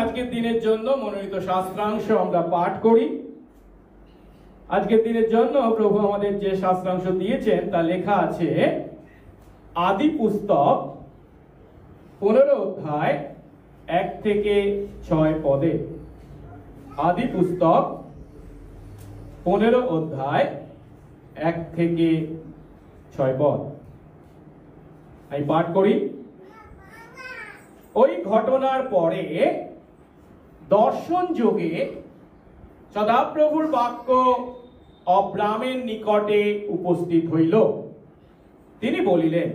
আজকের দিনের জন্য মনোনীত শাস্ত্রাংশ আমরা পাঠ করি। আজকের দিনের জন্য প্রভু আমাদের যে শাস্ত্রাংশ দিয়েছেন তা লেখা আছে আদি পুস্তক 15 অধ্যায় 1 থেকে 6 পদে। আদি পুস্তক 15 অধ্যায় 1 থেকে 6 পদ আমি পাঠ করি। ওই ঘটনার পরে দর্শন যোগে সদাপ্রভুর বাক্য অব্রামের নিকটে উপস্থিত হইল। তিনি বলিলেন,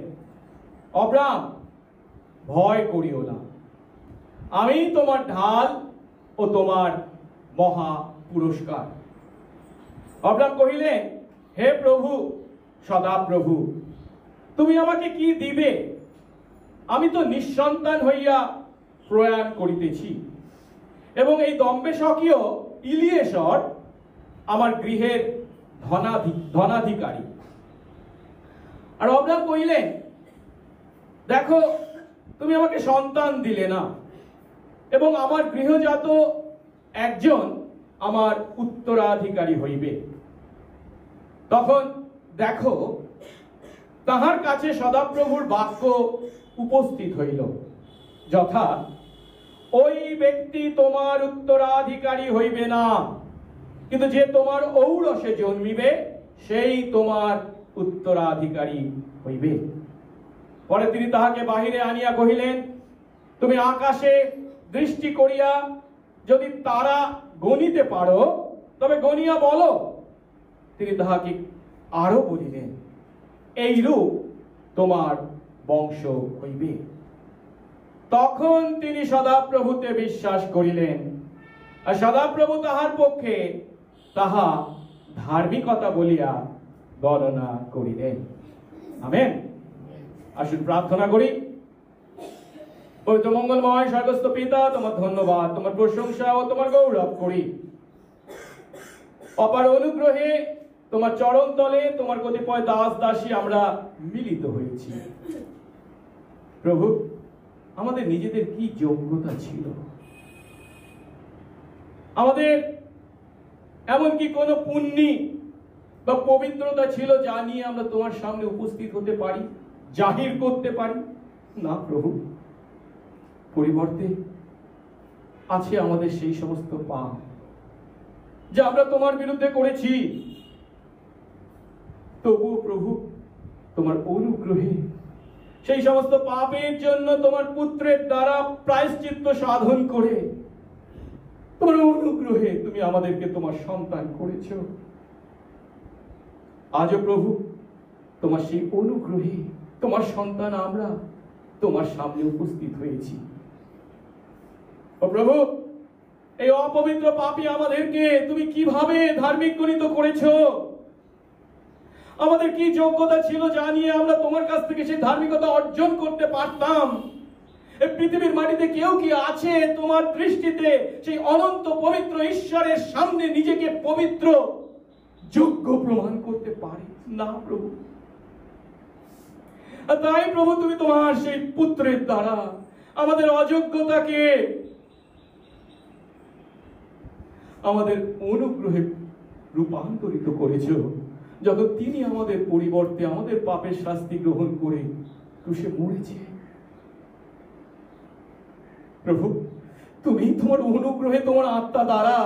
অব্রাম, ভয় করিও না, আমি তোমার ঢাল ও তোমার মহা পুরস্কার। অব্রাম কহিলেন, হে প্রভু সদাপ্রভু, তুমি আমাকে কি দিবে? আমি তো নিঃসন্তান হইয়া প্রয়াণ করিতেছি, এবং এই দম্বেশকীয় ইলিয়েশর আমার গৃহের ধনাধিকারী। আর অব্রাম কহিলেন, দেখো, তুমি আমাকে সন্তান দিলে না, এবং আমার গৃহজাত একজন আমার উত্তরাধিকারী হইবে। তখন দেখো, তাহার কাছে সদাপ্রভুর বাক্য উপস্থিত হইল, যথা, ওই ব্যক্তি তোমার উত্তরাধিকারী হইবে না, কিন্তু যে তোমার ঔরসে জন্মিবে সেই তোমার উত্তরাধিকারী হইবে। পরে তিনি তাহাকে বাহিরে আনিয়া কহিলেন, তুমি আকাশে দৃষ্টি করিয়া যদি তারা গণিতে পারো তবে গণিয়া বলো। তিনি তাহাকে আরো বলিলেন, এইরূপ তোমার বংশ হইবে। তখন তিনি সদাপ্রভুতে বিশ্বাস করিলেন, আর সদাপ্রভু তাহার পক্ষে তাহা ধার্মিকতা বলিয়া গণনা করিলেন। আমেন। আসুন প্রার্থনা করি। পবিত্র মঙ্গলময় স্বর্গস্থ পিতা, তোমার ধন্যবাদ, তোমার প্রশংসা ও তোমার গৌরব করি। অপার অনুগ্রহে তোমার চরণ তলে তোমার কতিপয় দাস দাসী আমরা মিলিত হয়েছি। প্রভু, আমাদের নিজেদের কি যোগ্যতা ছিল? আমাদের এমনকি কোন পুণ্যি বা পবিত্রতা ছিল যা নিয়ে আমরা তোমার সামনে উপস্থিত হতে পারি, জাহির করতে পারি? না প্রভু, পরিবর্তে আছে আমাদের সেই সমস্ত পাপ যা আমরা তোমার বিরুদ্ধে করেছি। তবুও প্রভু, তোমার অনুগ্রহে সেই সমস্ত পাপের জন্য তোমার পুত্রের দ্বারা প্রায়শ্চিত্ত সাধন করে তোমার অনুগ্রহে তুমি আমাদেরকে তোমার সন্তান করেছ। আজও প্রভু, তোমার সেই অনুগ্রহে তোমার সন্তান আমরা তোমার সামনে উপস্থিত হয়েছি। ও প্রভু, এই অপবিত্র পাপী আমাদেরকে তুমি কিভাবে ধার্মিক গণিত করেছ? আমাদের কি যোগ্যতা ছিল যা নিয়ে আমরা তোমার কাছ থেকে সেই ধার্মিকতা অর্জন করতে পারতাম? এই পৃথিবীর মাটিতে কেউ কি আছে তোমার দৃষ্টিতে সেই অনন্ত পবিত্র ঈশ্বরের সামনে নিজেকে পবিত্র যোগ্য প্রমাণ করতে পারে? না প্রভু। তাই প্রভু, তুমি তোমার সেই পুত্রের দ্বারা আমাদের অযোগ্যতাকে আমাদের অনুগ্রহে রূপান্তরিত করেছো, যখন তিনি আমাদের পরিবর্তে আমাদের পাপের শাস্তি গ্রহণ করে ক্রুশে মরেছে। প্রভু, তুমি তোমার অনুগ্রহে তোমার আত্মা দ্বারা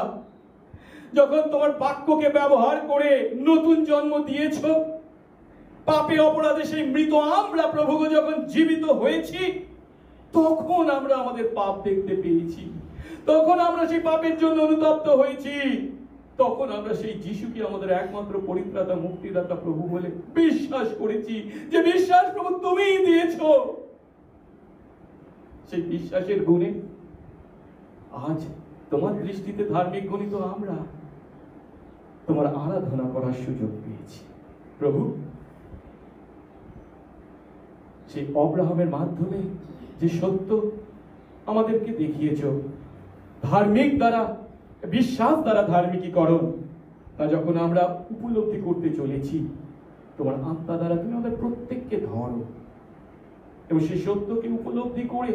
যখন তোমার বাক্যকে ব্যবহার করে নতুন জন্ম দিয়েছ, পাপে অপরাধে সেই মৃত আমরা প্রভু যখন জীবিত হয়েছি, তখন আমরা আমাদের পাপ দেখতে পেয়েছি, তখন আমরা সেই পাপের জন্য অনুতপ্ত হয়েছি, তখন আমরা সেই যিশুকে আমাদের একমাত্র পরিত্রাতা মুক্তিদাতা প্রভু বলে বিশ্বাস করেছি। যে বিশ্বাস প্রভু তুমিই দিয়েছ, সেই বিশ্বাসের গুণে আজ তোমার দৃষ্টিতে ধার্মিক গণিত আমরা তোমার আরাধনা করার সুযোগ পেয়েছি। প্রভু, সেই অব্রাহামের মাধ্যমে যে সত্য আমাদেরকে দেখিয়েছ, ধার্মিক দ্বারা, বিশ্বাস দ্বারা ধার্মিকীকরণ, তা যখন আমরা উপলব্ধি করতে চলেছি, তোমার আত্মা দ্বারা তুমি আমাদের প্রত্যেককে ধরো এবং সেই সত্যকে উপলব্ধি করে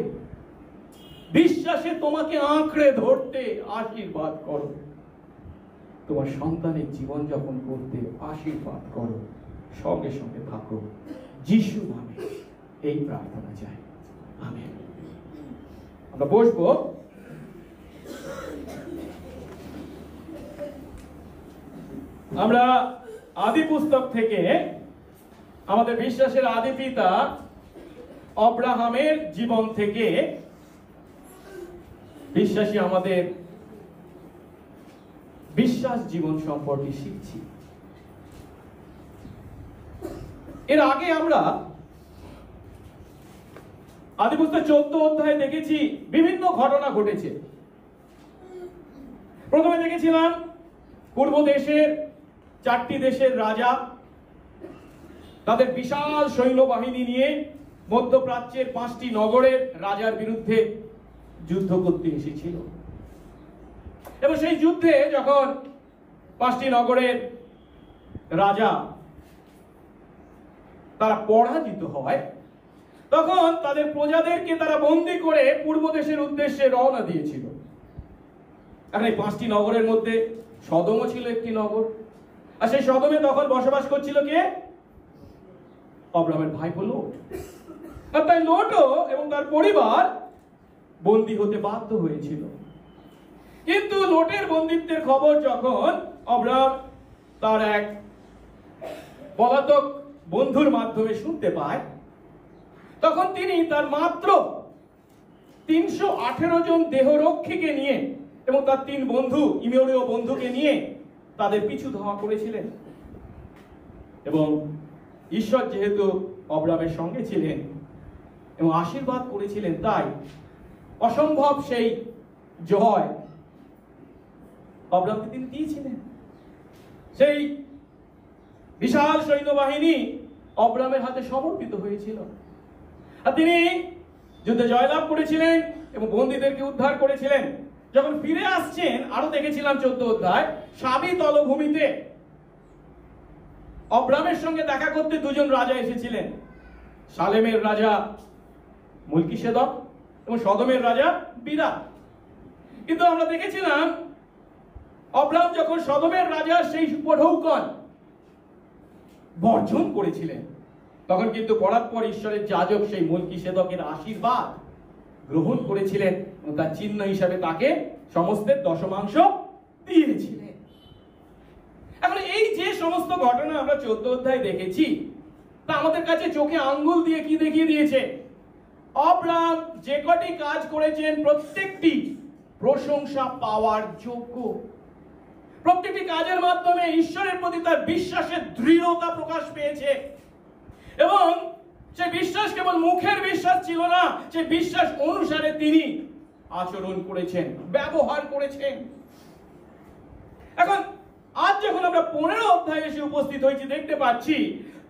বিশ্বাসে তোমাকে আঁকড়ে ধরতে আশীর্বাদ করো। তোমার সন্তানের জীবন যাপন করতে আশীর্বাদ করো। সঙ্গে সঙ্গে থাকো। যিশু নামে এই প্রার্থনা চাই, আমেন। আমরা বসবো। আমরা আদি পুস্তক থেকে আমাদের বিশ্বাসের আদি পিতা অব্রাহামের জীবন থেকে বিশ্বাসী আমাদের বিশ্বাস জীবন সম্পর্কে শিখছি। এর আগে আমরা আদি পুস্তক 14 অধ্যায়ে দেখেছি বিভিন্ন ঘটনা ঘটেছে। প্রথমে দেখেছিলাম পূর্ব দেশের 4টি দেশের রাজা তাদের বিশাল সৈন্যবাহিনী নিয়ে মধ্যপ্রাচ্যের 5টি নগরের রাজার বিরুদ্ধে যুদ্ধ করতে এসেছিল, এবং সেই যুদ্ধে যখন 5টি নগরের রাজা তারা পরাজিত হয়, তখন তাদের প্রজাদেরকে তারা বন্দী করে পূর্ব দেশের উদ্দেশ্যে রওনা দিয়েছিল। এখন এই 5টি নগরের মধ্যে সদমও ছিল একটি নগর, আর সেই সদমে তখন বসবাস করছিল কে? অব্রাহামের ভাইপো লোট। আর তাই লোটও এবং তার পরিবার বন্দী হতে বাধ্য হয়েছিল। কিন্তু লোটের বন্দিত্বের খবর যখন অব্রাহাম তার এক পলাতক বন্ধুর মাধ্যমে শুনতে পায়, তখন তিনি তার মাত্র 318 জন দেহরক্ষীকে নিয়ে এবং তার 3 বন্ধু ইমেরীয় বন্ধুকে নিয়ে তাদের পিছু ধাওয়া করেছিলেন। এবং ঈশ্বর যেহেতু অব্রাহামের সঙ্গে ছিলেন এবং আশীর্বাদ করেছিলেন, তাই অসম্ভব সেই জয় অব্রাহামকে তিনি দিয়েছিলেন। সেই বিশাল সৈন্যবাহিনী অব্রাহামের হাতে সমর্পিত হয়েছিল, আর তিনি যুদ্ধে জয়লাভ করেছিলেন এবং বন্দীদেরকে উদ্ধার করেছিলেন। যখন ফিরে আসছেন, আরো দেখেছিলাম 14 অধ্যায়, সাবি তলভূমিতে অব্রাহামের সঙ্গে দেখা করতে 2 জন রাজা এসেছিলেন, সালেমের রাজা মুলকিসেদক এবং সদমের রাজা বিরা। কিন্তু আমরা দেখেছিলাম অব্রাহাম যখন সদমের রাজা সেই উপঢৌকন বর্জন করেছিলেন, তখন কিন্তু পরাৎপর ঈশ্বরের যাজক সেই মুলকিসেদকের আশীর্বাদ গ্রহণ করেছিলেন এবং তার চিহ্ন হিসাবে তাকে সমস্তের দশমাংশ দিয়েছিলেন। এখন এই যে সমস্ত ঘটনা আমরা 14 অধ্যায়ে দেখেছি, তা আমাদের কাছে চোখে আঙ্গুল দিয়ে কি দেখিয়ে দিয়েছে? অব্রাহাম যে কটি কাজ করেছেন প্রত্যেকটি প্রশংসা পাওয়ার যোগ্য। প্রত্যেকটি কাজের মাধ্যমে ঈশ্বরের প্রতি তার বিশ্বাসের দৃঢ়তা প্রকাশ পেয়েছে, এবং সে বিশ্বাস কেবল মুখের বিশ্বাস ছিল না, সে বিশ্বাস অনুসারে তিনি আচরণ করেছেন, ব্যবহার করেছেন। এখন আজ যখন আমরা 15 অধ্যায়ে এসে উপস্থিত হয়েছি, দেখতে পাচ্ছি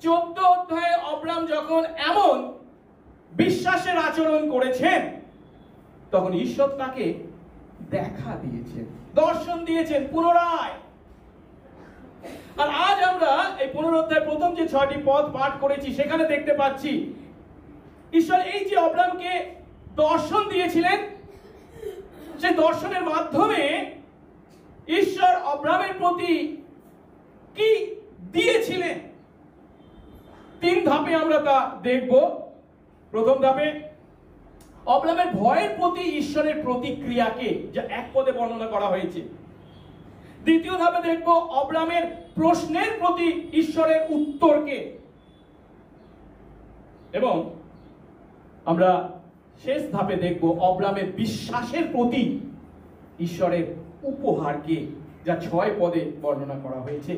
14 অধ্যায়ে অব্রাহাম যখন এমন বিশ্বাসের আচরণ করেছেন, তখন ঈশ্বর তাকে দেখা দিয়েছেন, দর্শন দিয়েছেন পুনরায়। আর আজ আমরা এই 15 অধ্যায় প্রথম যে 6টি পদ পাঠ করেছি, সেখানে দেখতে পাচ্ছি ঈশ্বর এই যে অব্রাহামকে দর্শন দিয়েছিলেন, সেই দর্শনের মাধ্যমে ঈশ্বর অব্রাহামের প্রতি কি দিয়েছিলেন 3 ধাপে আমরা তা দেখব। প্রথম ধাপে অব্রাহামের ভয়ের প্রতি ঈশ্বরের প্রতিক্রিয়াকে, যা 1 পদে বর্ণনা করা হয়েছে। দ্বিতীয় ধাপে দেখব অব্রাহামের প্রশ্নের প্রতি ঈশ্বরের উত্তরকে, এবং আমরা শেষ ধাপে দেখব অব্রাহামের বিশ্বাসের প্রতি ঈশ্বরের উপহারকে, যা 6 পদে বর্ণনা করা হয়েছে।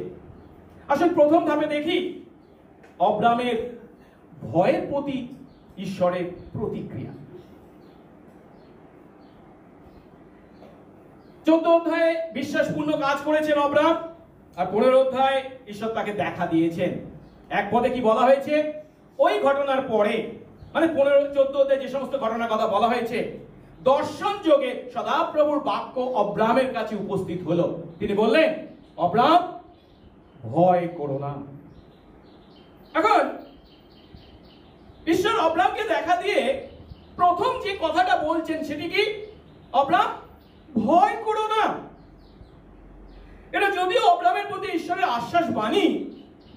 আসলে প্রথম ধাপে দেখি অব্রাহামের ভয়ের প্রতি ঈশ্বরের প্রতিক্রিয়া। 14 অধ্যায়ে বিশ্বাসপূর্ণ কাজ করেছেন অব্রাহাম, আর 15 অধ্যায়ে ঈশ্বর তাকে দেখা দিয়েছেন। 1 পদে কি বলা হয়েছে? ওই ঘটনার পরে, মানে 15-14 অধ্যায়ে যে সমস্ত ঘটনার কথা বলা হয়েছে, দর্শন যোগে সদাপ্রভুর বাক্য অব্রাহামের কাছে উপস্থিত হলো। তিনি বললেন, অব্রাহাম ভয় করো না। এখন ঈশ্বর অব্রাহামকে দেখা দিয়ে প্রথম যে কথাটা বলছেন সেটি কি? অব্রাম, ভয় করো না। এটা যদিও অব্রামের প্রতি ঈশ্বরের আশ্বাস বাণী,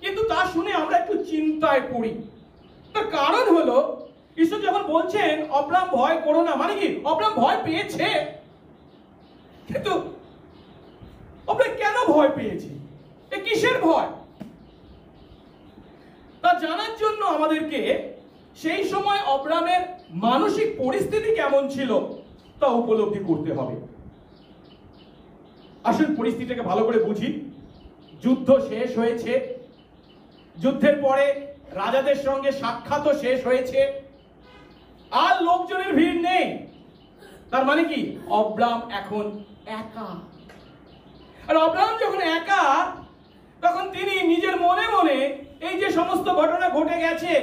কিন্তু তা শুনে আমরা একটু চিন্তায় পড়ি। তার কারণ হলো, ঈশ্বর যখন বলছেন অব্রাম ভয় করো না, মানে কি অব্রাম ভয় পেয়েছে। কিন্তু অব্রাম কেন ভয় পেয়েছে? এ কিসের ভয়? তা জানার জন্য আমাদেরকে সেই সময় অব্রামের মানসিক পরিস্থিতি কেমন ছিল তা উপলব্ধি করতে হবে। আসল পরিস্থিতিটাকে ভালো করে বুঝি। যুদ্ধ শেষ হয়েছে, যুদ্ধের পরে রাজাদের সঙ্গে সাক্ষাৎও শেষ হয়েছে, আর লোকজনের ভিড় নেই। তার মানে কি অব্রাম এখন একা। আর অব্রাম যখন একা, তখন তিনি নিজের মনে মনে এই যে সমস্ত ঘটনা ঘটে গেছে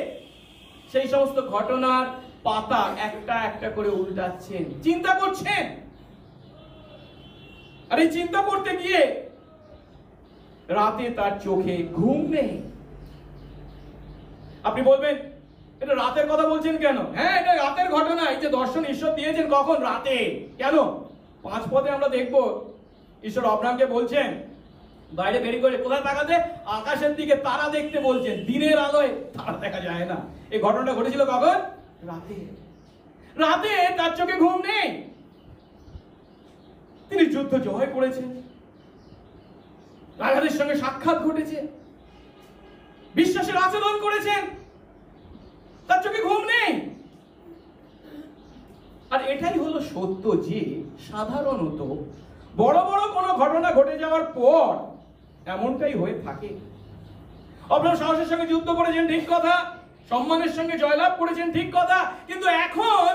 সেই সমস্ত ঘটনার পাতা একটা একটা করে উল্টাচ্ছেন, চিন্তা করছেন। আর এই চিন্তা করতে গিয়ে রাতে তার চোখে ঘুম নেই। আপনি বলবেন, এটা রাতের কথা বলছেন কেন? হ্যাঁ, এটা রাতের ঘটনা। এই যে দর্শন ঈশ্বর দিয়েছেন কখন? রাতে। কেন? 5 পদে আমরা দেখবো ঈশ্বর অব্রামকে বলছেন বাইরে বেরিয়ে করে কোথায় তাকাতে? আকাশের দিকে তারা দেখতে বলছেন। দিনের আলোয় তারা দেখা যায় না। এই ঘটনাটা ঘটেছিল কখন? রাতে। রাতে তার চোখে ঘুম নেই। তিনি যুদ্ধ জয় করেছেন, রাজাদের সঙ্গে সাক্ষাৎ ঘটেছে, বিশ্বাসের আচরণ করেছেন, তার চোখে ঘুম নেই। আর এটাই হলো সত্য যে সাধারণত বড় বড় কোনো ঘটনা ঘটে যাওয়ার পর এমনটাই হয়ে থাকে। অব্রাম সাহসের সঙ্গে যুদ্ধ করেছেন, ঠিক কথা, সম্মানের সঙ্গে জয়লাভ করেছেন, ঠিক কথা, কিন্তু এখন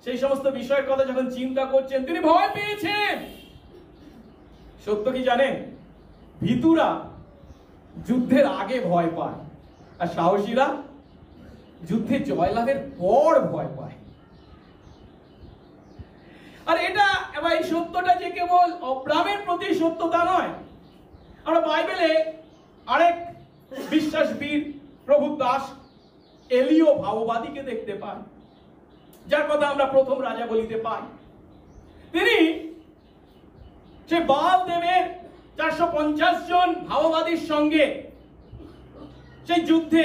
সেই সমস্ত বিষয়ের কথা যখন চিন্তা করছেন তিনি ভয় পেয়েছেন। সত্য কি জানেন? ভীতুরা যুদ্ধের আগে ভয় পায়, আর সাহসীরা যুদ্ধে জয়লাভের পর ভয় পায়। আর এটা এবার এই সত্যটা যে কেবল অব্রামের প্রতি সত্য তা নয়। আমরা বাইবেলে আরেক বিশ্বাসবীর প্রভু দাস এলিও ভাববাদীকে দেখতে পাই, যার কথা আমরা প্রথম রাজা বলিতে পাই। তিনি সে বাল দেবের 450 জন ভাববাদীর সঙ্গে সেই যুদ্ধে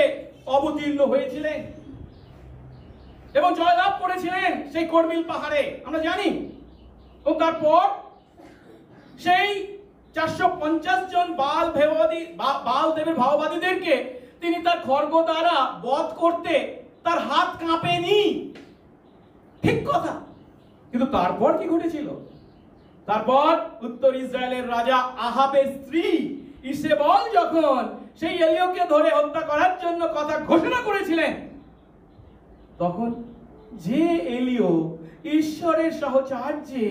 অবতীর্ণ হয়েছিলেন এবং জয়লাভ করেছিলেন সেই কর্মিল পাহাড়ে, আমরা জানি। এবং তারপর সেই 450 জন বাল দেবের ভাববাদীদেরকে তিনি তার খড়গ দ্বারা বধ করতে তার হাত কাঁপেনি, ঠিক কথা। কিন্তু তারপর কি ঘটেছিল? তারপর উত্তর ইসরায়েলের রাজা আহাবের স্ত্রী ইসেবল যখন সেই এলিওকে ধরে হত্যা করার জন্য কথা ঘোষণা করেছিলেন, তখন যে এলিও ঈশ্বরের সাহচর্যে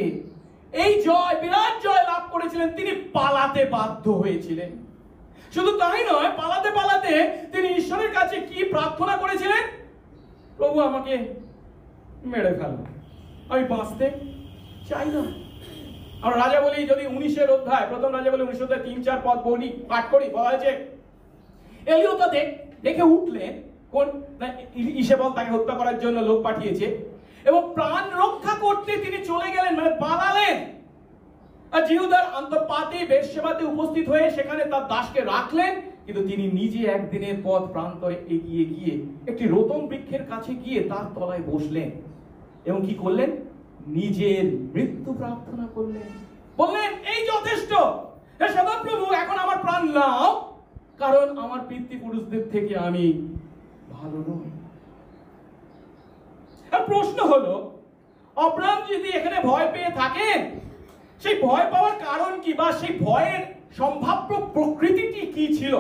এই জয়, বিরাট জয় লাভ করেছিলেন, তিনি পালাতে বাধ্য হয়েছিলেন। শুধু তাই নয়, পালাতে পালাতে তিনি ঈশ্বরের কাছে কি প্রার্থনা করেছিলেন? প্রভু, আমাকে মেরে ফেলো, আমি বাঁচতে চাই না। আমরা রাজা বলি, যদি 19 অধ্যায়, প্রথম রাজা বলি 19 অধ্যায় 3-4 পদ বলি, পাঠ করি, বলা হয়েছে এলিও তা দেখে উঠলেন, কোন ইসেবল তাকে হত্যা করার জন্য লোক পাঠিয়েছে, এবং প্রাণ রক্ষা করতে তিনি চলে গেলেন, মানে পালালেন। আর জিহুদার আন্তঃপাতে বেরশেবাতে উপস্থিত হয়ে সেখানে তার দাসকে রাখলেন, কিন্তু তিনি নিজে একদিনের পথ প্রান্তরে এগিয়ে গিয়ে একটি রতন বৃক্ষের কাছে গিয়ে তার তলায় বসলেন এবং কি করলেন? নিজের মৃত্যু প্রার্থনা করলেন। বললেন, এই যথেষ্ট, হে সদাপ্রভু, এখন আমার প্রাণ নাও, কারণ আমার পিতৃপুরুষদের থেকে আমি ভালো নই। আর প্রশ্ন হলো, অব্রাম যদি এখানে ভয় পেয়ে থাকেন, সেই ভয় পাওয়ার কারণ কি, বা সেই ভয়ের সম্ভাব্য প্রকৃতিটি কি ছিল?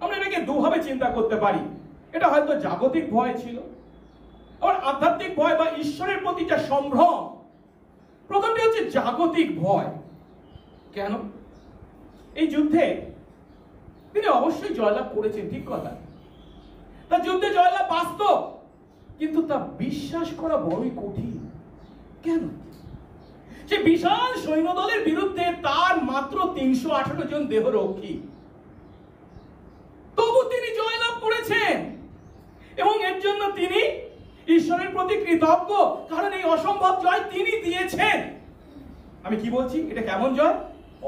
আমরা এটাকে দুভাবে চিন্তা করতে পারি। এটা হয়তো জাগতিক ভয় ছিল, আবার আধ্যাত্মিক ভয় বা ঈশ্বরের প্রতি যা সম্ভ্রম। প্রথমটি হচ্ছে জাগতিক ভয়। কেন? এই যুদ্ধে তিনি অবশ্যই জয়লাভ করেছেন, ঠিক কথা, তার যুদ্ধে জয়লাভ বাস্তব, কিন্তু তা বিশ্বাস করা বড়ই কঠিন। কেন? সে বিশাল সৈন্যদলের বিরুদ্ধে তার মাত্র 318 জন দেহরক্ষী, তবু তিনি জয়লাভ করেছেন। এবং এর জন্য তিনি ঈশ্বরের প্রতি কৃতজ্ঞ, কারণ এই অসম্ভব জয় তিনি দিয়েছেন। আমি কি বলছি? এটা কেমন জয়?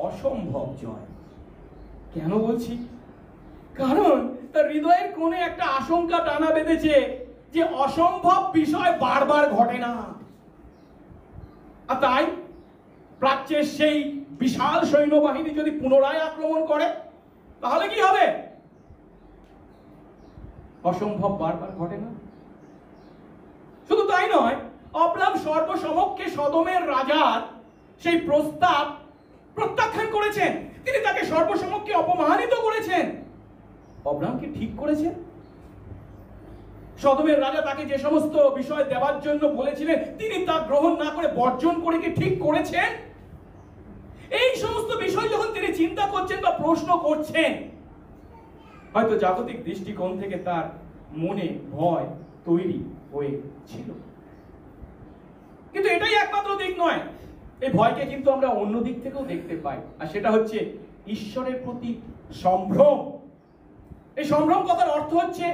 অসম্ভব জয়। কেন বলছি? কারণ তার হৃদয়ের কোণে একটা আশঙ্কা টানা বেঁধেছে যে অসম্ভব বিষয় বারবার ঘটে না। আর তাই প্রাচ্যের সেই বিশাল সৈন্যবাহিনী যদি পুনরায় আক্রমণ করে তাহলে কি হবে? অসম্ভব বারবার ঘটে না। শুধু তাই নয়, অব্রাহাম সর্বসমক্ষে সদমের রাজার সেই প্রস্তাব প্রত্যাখ্যান করেছেন। তিনি তাকে সর্বসমক্ষে অপমানিত করেছেন। অব্রাহাম কি ঠিক করেছেন? সদমের রাজা তাকে যে সমস্ত বিষয় দেওয়ার জন্য বলেছিলেন তিনি তা গ্রহণ না করে বর্জন করে কি ঠিক করেছেন? এই সমস্ত বিষয় যখন তিনি চিন্তা করছেন বা প্রশ্ন করছেন, হয়তো জাগতিক দৃষ্টিকোণ থেকে তার মনে ভয় তৈরি হয়েছিল। কিন্তু এটাই একমাত্র দিক নয়, এই ভয়কে কিন্তু আমরা অন্য দিক থেকেও দেখতে পাই, আর সেটা হচ্ছে ঈশ্বরের প্রতি সম্ভ্রম। এই সম্ভ্রম কথার অর্থ হচ্ছে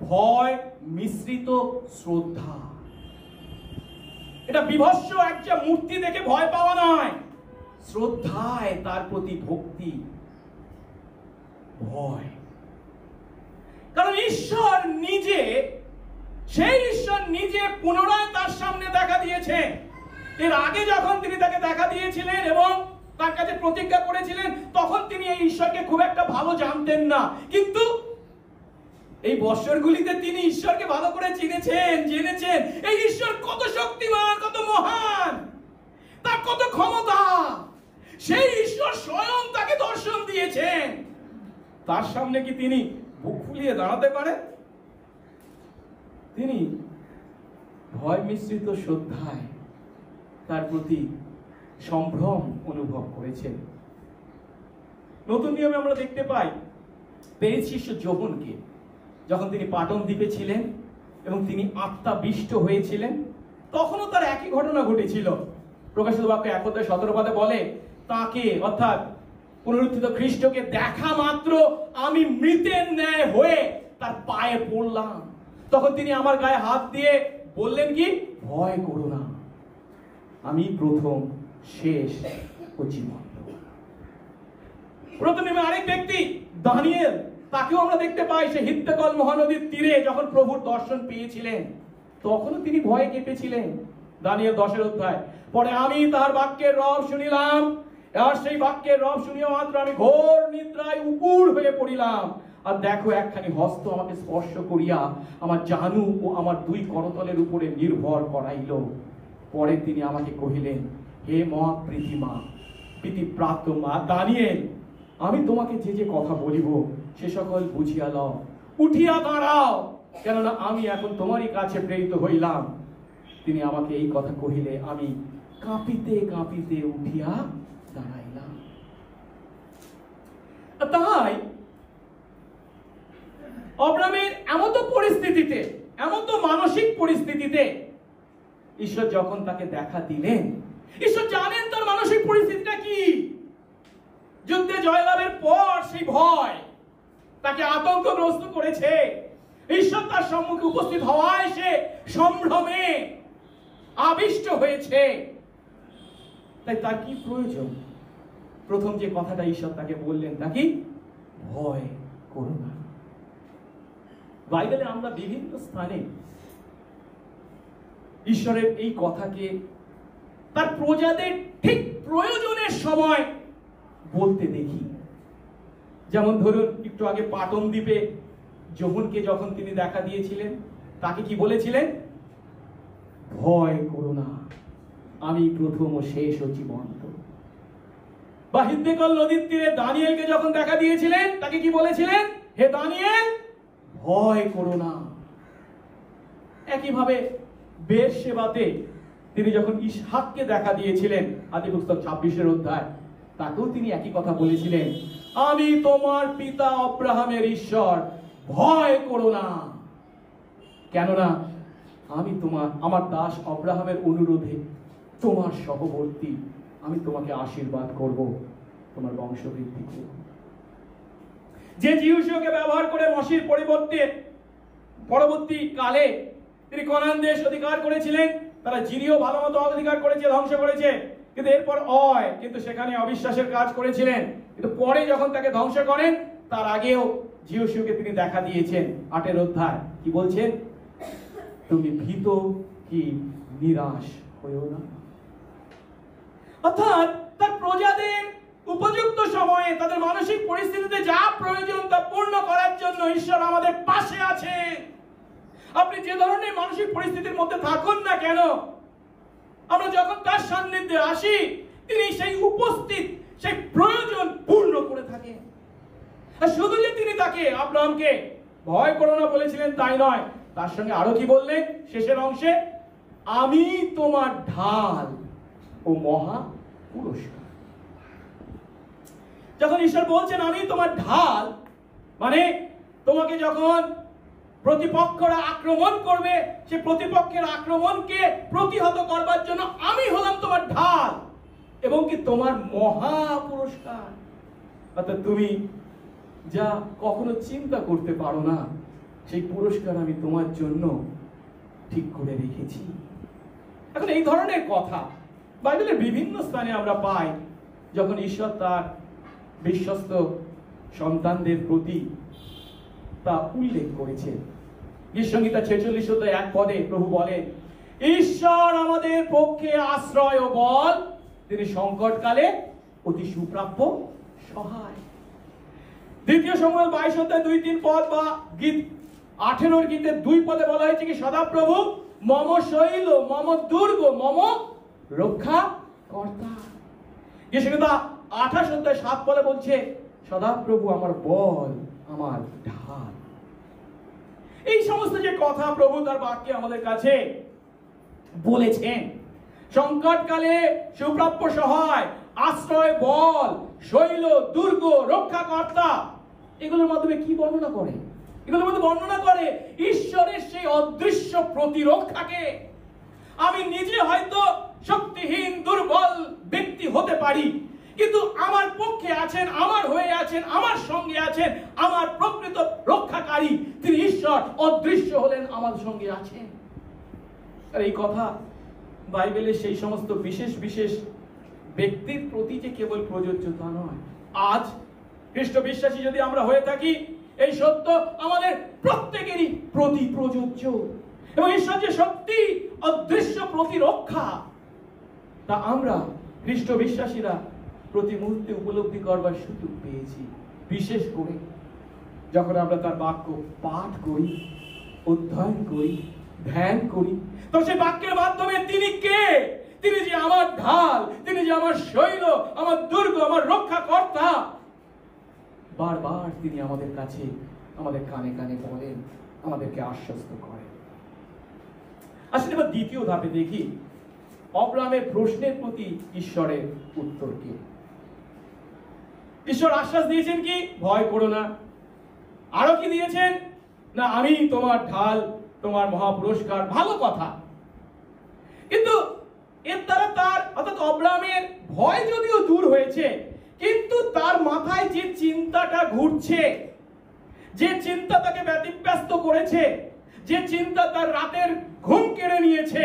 ভয় মিশ্রিত শ্রদ্ধা। এটা বিভৎস একটা মূর্তি দেখে ভয় পাওয়া নয়, শ্রদ্ধায় তার প্রতি ভক্তি, ভয়। কারণ ঈশ্বর নিজে, সেই ঈশ্বর নিজে পুনরায় তার সামনে দেখা দিয়েছেন। এর আগে যখন তিনি তাকে দেখা দিয়েছিলেন এবং তার কাছে প্রতিজ্ঞা করেছিলেন, তখন তিনি এই ঈশ্বরকে খুব একটা ভালো জানতেন না, কিন্তু এই বৎসরগুলিতে তিনি ঈশ্বরকে ভালো করে চিনেছেন, জেনেছেন এই ঈশ্বর কত শক্তিমান, কত মহান, তার কত ক্ষমতা। সেই ঈশ্বর স্বয়ং তাকে দর্শন দিয়েছেন। তার সামনে কি তিনি বুক ফুলিয়ে দাঁড়াতে পারেন? তিনি ভয় মিশ্রিত শ্রদ্ধায় তার প্রতি সম্ভ্রম অনুভব করেছেন। নতুন নিয়মে আমরা দেখতে পাই পেরিত শিষ্য যোহনকে, যখন তিনি পাটন দ্বীপে ছিলেন এবং তিনি আত্মাবিষ্ট হয়েছিলেন, তখনও তার একই ঘটনা ঘটেছিল। প্রকাশিত বাক্য 1:17 বলে, তাকে অর্থাৎ পুনরুত্থিত খ্রিস্টকে দেখা মাত্র আমি মৃতের ন্যায় হয়ে তার পায়ে পড়লাম। তখন তিনি আমার গায়ে হাত দিয়ে বললেন কি? ভয় করো না, আমি প্রথম, শেষ ও জীবন। প্রথমে আরেক ব্যক্তি দানিয়েল, তাকেও আমরা দেখতে পাই সে হিত্তেকল মহানদীর তীরে যখন প্রভুর দর্শন পেয়েছিলেন, তখনও তিনি ভয়ে কেঁপেছিলেন। দানিয়েল 10 পরে আমি তার বাক্যের রব শুনিলাম, আর সেই বাক্যের রব শুনিয়া মাত্র আমি ঘোর নিদ্রায় উপুড় হয়ে পড়িলাম। আর দেখো, একখানি হস্ত আমাকে স্পর্শ করিয়া আমার জানু ও আমার 2 করতলের উপরে নির্ভর করাইল। পরে তিনি আমাকে কহিলেন, হে মহাপ্রীতিমা, প্রীতিপ্রাপ্ত মা দানিয়েল, আমি তোমাকে যে যে কথা বলিব সে সকল বুঝিয়া লও, উঠিয়া দাঁড়াও, কেননা আমি এখন তোমারই কাছে প্রেরিত হইলাম। তিনি আমাকে এই কথা কহিলে আমি কাঁপিতে কাঁপিতে উঠিয়া দাঁড়াইলাম। তাই অব্রাহামের এমন পরিস্থিতিতে, এমন মানসিক পরিস্থিতিতে ঈশ্বর যখন তাকে দেখা দিলেন, ঈশ্বর জানেন তার মানসিক পরিস্থিতিটা কি। যুদ্ধে জয়লাভের পর সেই ভয় তাকে আতঙ্কগ্রস্ত করেছে। ঈশ্বর তার সম্মুখে উপস্থিত হওয়ায় সে সম্ভ্রমে আবিষ্ট হয়েছে। তাই তার কি প্রয়োজন? প্রথম যে কথাটা ঈশ্বর তাকে বললেন তা কি? ভয় করো না। বাইবেলে আমরা বিভিন্ন স্থানে ঈশ্বরের এই কথাকে তার প্রজাদের ঠিক প্রয়োজনের সময় বলতে দেখি। যেমন ধরুন, একটু আগে পাটন দ্বীপে যোহনকে যখন তিনি দেখা দিয়েছিলেন, তাকে কি বলেছিলেন? ভয় করো না, আমি প্রথম ও শেষ ও জীবন্ত। বা হিদ্দেকল নদীর তীরে দানিয়েলকে যখন দেখা দিয়েছিলেন, তাকে কি বলেছিলেন? হে দানিয়েল, ভয় করো না। একইভাবে বেরশেবাতে তিনি যখন ইসহাককে দেখা দিয়েছিলেন, আদিপুস্তক 26 তাকেও তিনি একই কথা বলেছিলেন, আমি তোমার পিতা আব্রাহামের ঈশ্বর, ভয় করো না, কেননা আমি আমার দাস আব্রাহামের অনুরোধে তোমার সহবর্তী, আমি তোমাকে আশীর্বাদ করব, তোমার বংশবৃদ্ধি করব। যে যিহোশূয়াকে ব্যবহার করে মসির পরবর্তী কালে তিনি কনান দেশ অধিকার করেছিলেন, তারা জিরিও ভালো মতো অধিকার করেছে, ধ্বংস করেছে, কিন্তু এরপর কিন্তু সেখানে অবিশ্বাসের কাজ করেছিলেন। কিন্তু পরে যখন তাকে ধ্বংস করেন, তার আগেও জিওসুকে তিনি দেখা দিয়েছেন। 8 অধ্যায় কি বলছেন? তুমি ভীত কি নিরাশ হইও না। অর্থাৎ তার প্রজাদের উপযুক্ত সময়ে তাদের মানসিক পরিস্থিতিতে যা প্রয়োজন তা পূর্ণ করার জন্য ঈশ্বর আমাদের পাশে আছে। আপনি যে ধরনের মানসিক পরিস্থিতির মধ্যে থাকুন না কেন, আমরা যখন তার সান্নিধ্যে আসি, তিনি সেই উপস্থিত, সেই প্রয়োজন পূর্ণ করে থাকেন। আর শুধু যে তিনি তাকে, আব্রাহামকে ভয় করো না বলেছিলেন তাই নয়, তার সঙ্গে আরো কি বললেন শেষের অংশে? আমি তোমার ঢাল ও মহা পুরস্কার। যখন ঈশ্বর বলছেন আমি তোমার ঢাল, মানে তোমাকে যখন প্রতিপক্ষরা আক্রমণ করবে, সে প্রতিপক্ষের আক্রমণকে প্রতিহত করবার জন্য আমি হলাম তোমার ঢাল এবং কি তোমার মহা পুরস্কার। অর্থাৎ তুমি যা কখনো চিন্তা করতে পারো না, সেই পুরস্কার আমি তোমার জন্য ঠিক করে রেখেছি। এখন এই ধরনের কথা বাইবেলের বিভিন্ন স্থানে আমরা পাই, যখন ঈশ্বর তার বিশ্বস্ত সন্তানদের প্রতি তা উল্লেখ করেছে। গীতসংহিতা 46 অধ্যায় 1 পদে প্রভু বলেন, ঈশ্বর আমাদের পক্ষে আশ্রয় ও বল, তিনি সংকটকালে অতি সুপ্রাপ্য সহায়। 2 শমূয়েল 22 অধ্যায় 2-3 পদ বা গীত 18 গীতের 2 পদে বলা হয়েছে কি, সদাপ্রভু মম শৈল, মম দুর্গ, মম রক্ষা কর্তা। গীতসংহিতা 28 অধ্যায় 7 পদে বলছে, সদাপ্রভু আমার বল, আমার ঢাল। এই সমস্ত যে কথা প্রভু তার বাক্যে আমাদের কাছে বলেছেন, সংকটকালে সুপ্রাপ্য সহায়, আশ্রয়, বল, শৈল, দুর্গ, রক্ষাকর্তা, এগুলোর মাধ্যমে কি বর্ণনা করে? এগুলোর মধ্যে বর্ণনা করে ঈশ্বরের সেই অদৃশ্য প্রতিরক্ষাকে। আমি নিজে হয়তো শক্তিহীন দুর্বল ব্যক্তি হতে পারি, কিন্তু আমার পক্ষে আছেন, আমার হয়ে আছেন, আমার সঙ্গে আছেন আমার প্রকৃত রক্ষাকারী, তিনি ঈশ্বর অদৃশ্য হলেন, আমার সঙ্গে আছেন। আর এই কথা বাইবেলের সেই সমস্ত বিশেষ বিশেষ ব্যক্তির প্রতি যে কেবল প্রযোজ্য তা নয়, আজ খ্রিস্ট বিশ্বাসী যদি আমরা হয়ে থাকি, এই সত্য আমাদের প্রত্যেকেরই প্রতি প্রযোজ্য। এবং ঈশ্বর যে শক্তি, অদৃশ্য প্রতিরক্ষা, তা আমরা খ্রিস্ট বিশ্বাসীরা প্রতি মুহূর্তে উপলব্ধি করবার সুযোগ পেয়েছি। বিশেষ করে যখন আমরা তার বাক্য পাঠ করি, অধ্যয়ন করি, ধ্যান করি, তো সেই বাক্যের মাধ্যমে তিনি কে, তিনি যে আমার ঢাল, তিনি যে আমার শৈল, আমার দুর্গ, আমার রক্ষাকর্তা, বারবার তিনি আমাদের কাছে, আমাদের কানে কানে বলেন, আমাদেরকে আশ্বস্ত করেন। আসলে এবার দ্বিতীয় ধাপে দেখি অব্রাহামের প্রশ্নের প্রতি ঈশ্বরের উত্তর কি। ঈশ্বর আশ্বাস দিয়েছেন কি, ভয় করো না। আরো কি দিয়েছেন না, আমি তোমার ঢাল, তোমার মহাপুরস্কার। ভালো কথা, কিন্তু এর দ্বারা তার অর্থাৎ অব্রাহামের ভয় যদিও দূর হয়েছে, কিন্তু তার মাথায় যে চিন্তাটা ঘুরছে, যে চিন্তা তাকে ব্যতিব্যস্ত করেছে, যে চিন্তা তার রাতের ঘুম কেড়ে নিয়েছে,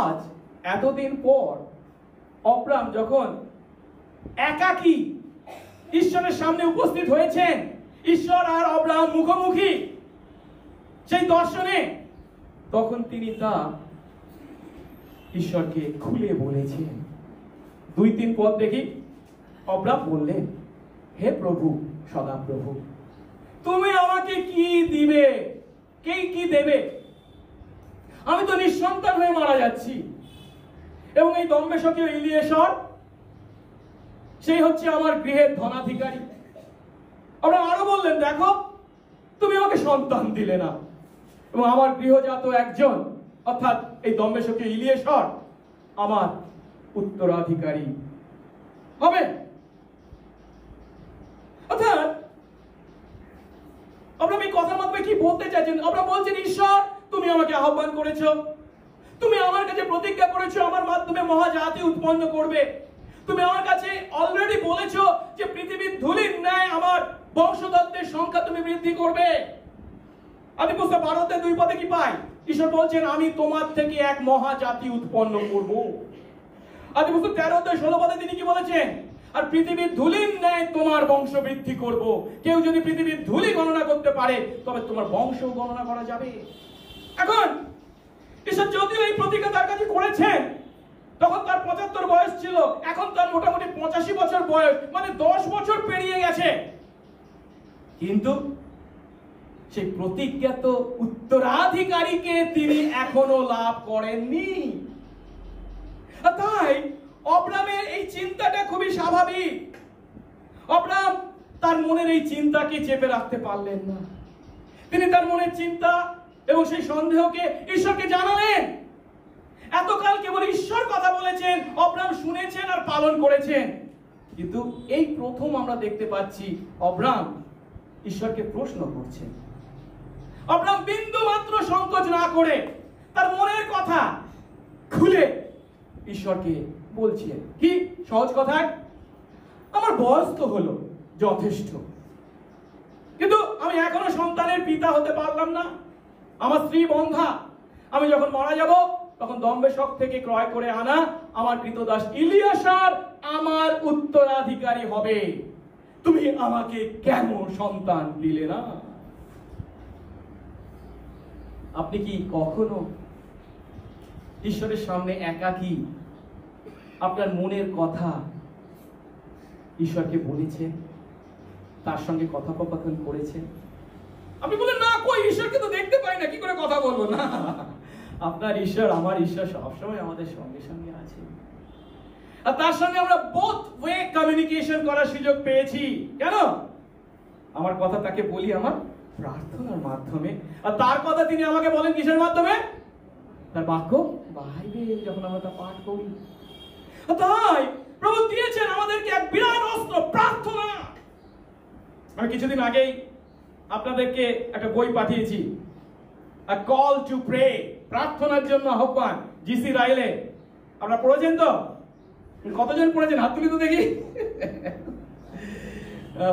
আজ এতদিন পর অব্রাহাম যখন একাকী ঈশ্বরের সামনে উপস্থিত হয়েছেন, ঈশ্বর আর অব্রাহাম মুখোমুখি সেই দর্শনে, তখন তিনি তা ঈশ্বরকে খুলে বলেছেন। 2-3 পদ দেখি। অব্রাহাম বললেন, হে প্রভু, সদাপ্রভু, তুমি আমাকে কি দিবে? কে কি দেবে? আমি তো নিঃসন্তান হয়ে মারা যাচ্ছি, এবং এই দম্বেশকীয় ইলিয়েশর সেই হচ্ছে আমার গৃহের ধনাধিকারী। আব্রাহাম আরো বললেন, দেখো, তুমি আমাকে সন্তান দিলে না, এবং আমার গৃহজাত একজন অর্থাৎ এই দম্বেশকীয় ইলিয়েশর আমার উত্তরাধিকারী হবে। অর্থাৎ আব্রাহাম এই কথার মাধ্যমে কি বলতে চাইছেন? আব্রাহাম বলছেন, ঈশ্বর তুমি আমাকে আহ্বান করেছো, তুমি আমার কাছে প্রতিজ্ঞা করেছো আমার মাধ্যমে মহাজাতি উৎপন্ন করবে, তুমি আমার কাছে অলরেডি বলেছো যে পৃথিবীর ধুলির ন্যায় আমার বংশধরদের সংখ্যা তুমি বৃদ্ধি করবে। আদি পুস্তক 12:2 কি পাই? ঈশ্বর বলছেন আমি তোমার থেকে এক মহাজাতি উৎপন্ন করব। আদি পুস্তক 13:16 তিনি কি বলেছেন? আর পৃথিবীর ধুলির ন্যায় তোমার বংশ বৃদ্ধি করব। কেউ যদি পৃথিবীর ধুলি গণনা করতে পারে তবে তোমার বংশ গণনা করা যাবে। এখন ঈশ্বর যদিও এই প্রতিজ্ঞা তার কাছে করেছেন, তখন তার 75 বয়স ছিল, এখন তার মোটামুটি 85 বছর বয়স, মানে 10 বছর পেরিয়ে গেছে। কিন্তু সেই প্রতিজ্ঞাত উত্তরাধিকারীকে তিনি এখনো লাভ করেননি। তাই অব্রামের এই চিন্তাটা খুবই স্বাভাবিক। অব্রাম তার মনের এই চিন্তাকে চেপে রাখতে পারলেন না। তিনি তার মনের চিন্তা এবং সেই সন্দেহকে ঈশ্বরকে জানালেন। এতকাল কেবল ঈশ্বর কথা বলেছেন, অব্রাম শুনেছেন আর পালন করেছেন। কিন্তু এই প্রথম আমরা দেখতে পাচ্ছি অব্রাম ঈশ্বরকে প্রশ্ন করছেন। অব্রাম বিন্দু মাত্র সংকোচ না করে তার মনের কথা খুলে ঈশ্বরকে বলছেন। কি সহজ কথায়, আমার বয়স তো হলো যথেষ্ট, কিন্তু আমি এখনো সন্তানের পিতা হতে পারলাম না। আমার স্ত্রী বন্ধা, আমি যখন মারা যাব তখন দম্বেশক থেকে ক্রয় করে আনা আমার কৃতদাস ইলিয়াসার আমার উত্তরাধিকারী হবে। তুমি আমাকে কেন সন্তান দিলে না? আপনি কি কখনো ঈশ্বরের সামনে একাকী আপনার মনের কথা ঈশ্বরকে বলেছেন, তার সঙ্গে কথোপকথন করেছেন? আপনি বলেন না, কই ঈশ্বরকে তো দেখতে পাই না, কি করে কথা বলবো? না, আপনার ঈশ্বর, আমার ঈশ্বর সবসময় আমাদের সঙ্গে সঙ্গে আছে। আর তার সঙ্গে আমরা বোথ ওয়ে কমিউনিকেশন করার সুযোগ পেয়েছি। কেন? আমার কথা তাকে বলি আমার প্রার্থনার মাধ্যমে, আর তার কথা তিনি আমাকে বলেন কিসের মাধ্যমে? তার বাক্য বাইবেল, যখন আমরা তা পাঠ করি। তাই প্রভু দিয়েছেন আমাদেরকে এক বিরাট অস্ত্র, প্রার্থনা। আমি কিছুদিন আগেই আপনাদেরকে একটা বই পাঠিয়েছি, A Call to Pray, প্রার্থনার জন্য আহ্বান, জিসি রাইলে। আপনারা পড়েছেন তো? কতজন পড়েছেন? হাত তুলি তো দেখি।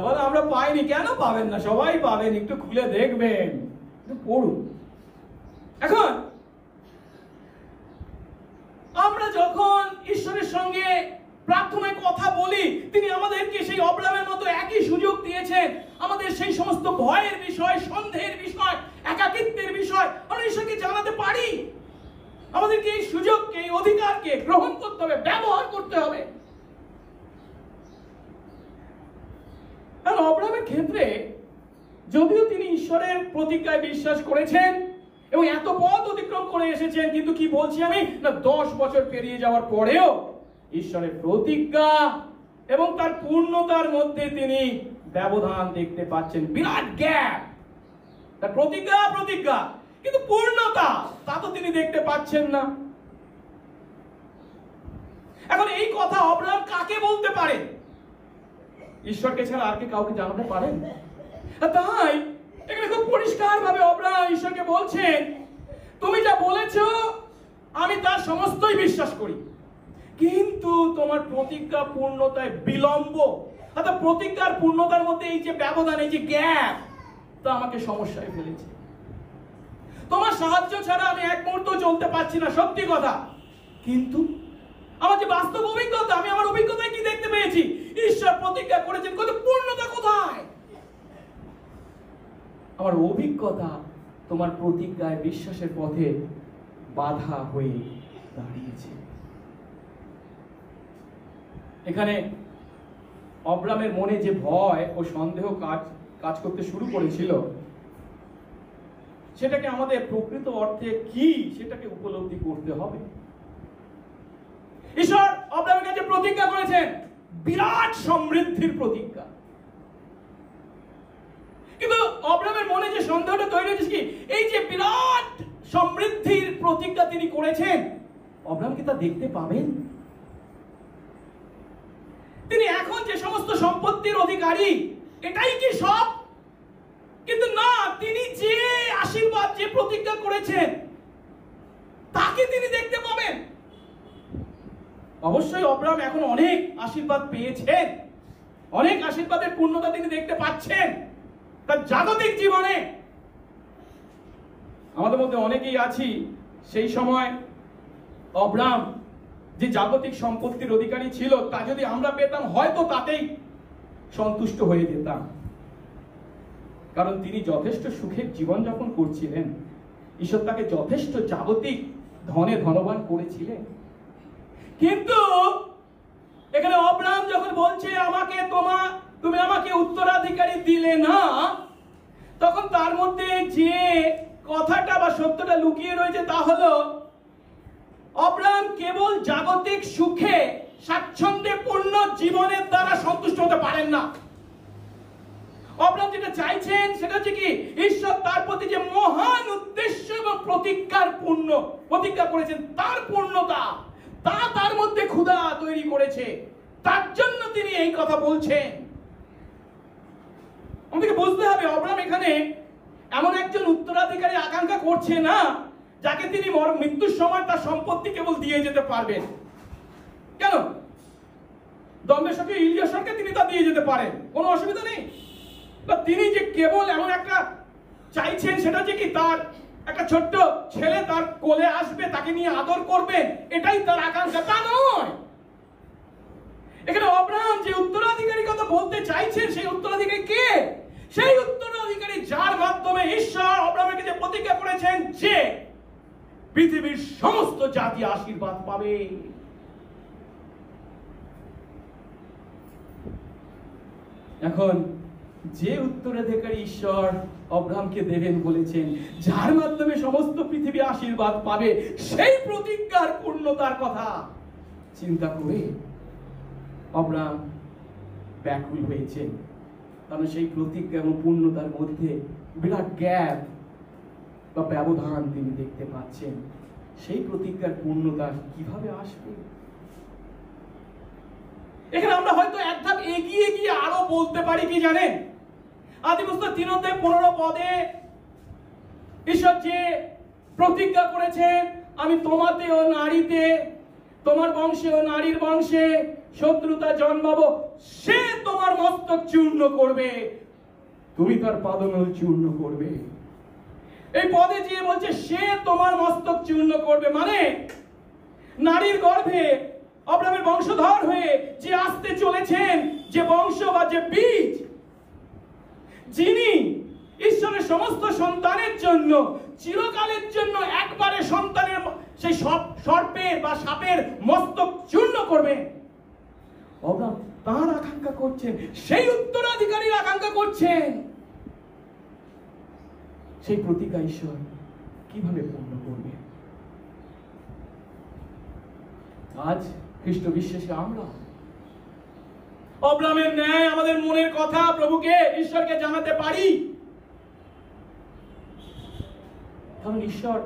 বলো আমরা পাইনি। কেন পাবেন না? সবাই পাবেন, একটু খুলে দেখবেন, একটু পড়ুন। এখন আমরা যখন ঈশ্বরের সঙ্গে প্রার্থনায় কথা বলি, তিনি আমাদেরকে সেই অব্রামের মতো একই সুযোগ দিয়েছেন। আমাদের সেই সমস্ত ভয়ের বিষয়, সন্দেহের বিষয়, একাকিত্বের বিষয় আমরা ঈশ্বরকে জানাতে পারি। আমাদেরকে এই সুযোগকে, এই অধিকারকে গ্রহণ করতে হবে, ব্যবহার করতে হবে। কারণ অব্রামের ক্ষেত্রে যদিও তিনি ঈশ্বরের প্রতিজ্ঞায় বিশ্বাস করেছেন এবং এত পথ অতিক্রম করে এসেছেন, কিন্তু কি বলছি আমি, না 10 বছর পেরিয়ে যাওয়ার পরেও ঈশ্বরের প্রতিজ্ঞা এবং তার পূর্ণতার মধ্যে তিনি ব্যবধান দেখতে পাচ্ছেন, বিরাট গ্যাপ। তার প্রতিজ্ঞা কিন্তু পূর্ণতা তা তো তিনি দেখতে পাচ্ছেন না। এখন এই কথা অব্রাম কাকে বলতে পারে? ঈশ্বরকে ছাড়া আর কি কাউকে জানাতে পারেন? তাই এখানে খুব পরিষ্কার ভাবে অব্রাম ঈশ্বরকে বলছেন, তুমি যা বলেছো আমি তার সমস্তই বিশ্বাস করি, কিন্তু তোমার প্রতিজ্ঞা পূর্ণতায় বিলম্ব, অর্থাৎ প্রতিজ্ঞার পূর্ণতার মধ্যে এই যে ব্যবধান, এই যে গ্যাপ, তা আমাকে সমস্যায় ফেলেছে। তোমার সাহায্য ছাড়া আমি এক মুহূর্ত চলতে পারছি না, সত্যি কথা। কিন্তু আমার যে বাস্তব অভিজ্ঞতা, আমি আমার অভিজ্ঞতায় কি দেখতে পেয়েছি? ঈশ্বর প্রতিজ্ঞা করেছেন, কিন্তু পূর্ণতা কোথায়? আমার অভিজ্ঞতা তোমার প্রতিজ্ঞায় বিশ্বাসের পথে বাধা হয়ে দাঁড়িয়েছে। এখানে অব্রামের মনে যে ভয় ও সন্দেহ কাজ করতে শুরু করেছিল, সেটাকে আমাদের প্রকৃত অর্থে কি সেটাকে উপলব্ধি করতে হবে। ঈশ্বর অব্রামের কাছে প্রতিজ্ঞা করেছেন, বিরাট সমৃদ্ধির প্রতিজ্ঞা, কিন্তু অব্রামের মনে যে সন্দেহটা তৈরি হয়েছে কি, এই যে বিরাট সমৃদ্ধির প্রতিজ্ঞা তিনি করেছেন, অব্রাম কি তা দেখতে পাবেন? তিনি এখন যে সমস্ত সম্পত্তির অধিকারী, এটাই কি সব? কিন্তু না, তিনি যে আশীর্বাদ, যে প্রতিজ্ঞা করেছেন, তাকে তিনি দেখতে পাবেন। অবশ্যই অব্রাম এখন অনেক আশীর্বাদ পেয়েছেন, অনেক আশীর্বাদের পূর্ণতা তিনি দেখতে পাচ্ছেন তার জাগতিক জীবনে, আমাদের মধ্যে অনেকেই আছি সেই সময় অব্রাহাম যে জাগতিক সম্পত্তির অধিকারী ছিল তা যদি আমরা পেতাম হয়তো তাতেই সন্তুষ্ট হয়ে যেতাম, কারণ তিনি যথেষ্ট সুখের জীবন যাপন করছিলেন। ঈশ্বর তাকে যথেষ্ট জাগতিক ধনে ধনবান করেছিলেন। কিন্তু এখানে অব্রাহাম যখন বলছে তুমি আমাকে উত্তরাধিকারী দিলে না, তখন তার মধ্যে যে কথাটা বা সত্যটা লুকিয়ে রয়েছে তা হলো অব্রাহাম কেবল জাগতিক সুখে স্বাচ্ছন্দ্যে পূর্ণ জীবনের দ্বারা সন্তুষ্ট হতে পারেন না। অব্রাহাম যেটা চাইছেন সেটা হচ্ছে কি, ঈশ্বর তার প্রতি যে মহান উদ্দেশ্য এবং প্রতিজ্ঞা করেছেন তার পূর্ণতা, তা তার মধ্যে ক্ষুধা তৈরি করেছে, তার জন্য তিনি এই কথা বলছেন। আমাদেরকে বুঝতে হবে অব্রাহাম এখানে এমন একজন উত্তরাধিকারী আকাঙ্ক্ষা করছে না যাকে তিনি মৃত্যুর সময় তার সম্পত্তি কেবল দিয়ে যেতে পারবেন। কেন? দম্বেশকে ইলিয়াসকে তিনি তা দিয়ে যেতে পারেন, কোনো অসুবিধা নেই। তিনি যে কেবল এমন একটা চাইছেন সেটা যে কি তার একটা ছোট্ট ছেলে তার কোলে আসবে, তাকে নিয়ে আদর করবেন, এটাই তার আকাঙ্ক্ষা, তা নয়। এখানে অব্রাহাম যে উত্তরাধিকারী কথা বলতে চাইছেন সেই উত্তরাধিকারী কে? সেই উত্তরাধিকারী যার মাধ্যমে ঈশ্বর অব্রাহামকে যে প্রতিজ্ঞা করেছেন যে পৃথিবীর সমস্ত জাতি আশীর্বাদ পাবে। এখন যে উত্তরাধিকারী ঈশ্বর অব্রাহামকে দেবেন বলেছেন, যার মাধ্যমে সমস্ত পৃথিবী আশীর্বাদ পাবে, সেই প্রতিজ্ঞার পূর্ণতার কথা চিন্তা করে অব্রাহাম ব্যাকুল হয়েছেন। কারণ সেই প্রতিজ্ঞা এবং পূর্ণতার মধ্যে বিরাট গ্যাপ বা ব্যবধান তিনি দেখতে পাচ্ছেন। সেই প্রতিজ্ঞার পূর্ণতা কিভাবে আসবে? এখানে আমরা হয়তো এক ধাপ এগিয়ে গিয়ে আরো বলতে পারি কি জানেন, আদিপুস্তক 3:15 পদে ঈশ্বর যে প্রতিজ্ঞা করেছেন, আমি তোমাতে ও নারীতে, তোমার বংশে ও নারীর বংশে শত্রুতা জন্মাবো, সে তোমার মস্তক চূর্ণ করবে, তুমি তার পাদনল চূর্ণ করবে। এই পদে যে বলছে সে তোমার মস্তক চূর্ণ করবে, মানে নারীর গর্ভে অব্রাহামের বংশধর হয়ে যে আসতে চলেছেন, যে বংশ বা যে বীজ, যিনি ঈশ্বরের সমস্ত সন্তানের জন্য চিরকালের জন্য একবারে সন্তানের সেই সর্পের বা সাপের মস্তক চূর্ণ করবেন, অব্রাহাম তার আকাঙ্ক্ষা করছেন, সেই উত্তরাধিকারীর আকাঙ্ক্ষা করছেন। সেই প্রতিজ্ঞা ঈশ্বর কিভাবে পূর্ণ করবে? আজ খ্রিস্ট বিশ্বাসী আমরা অব্রাহামের ন্যায় আমাদের মনের কথা প্রভুকে, ঈশ্বরকে জানাতে পারি, কারণ ঈশ্বর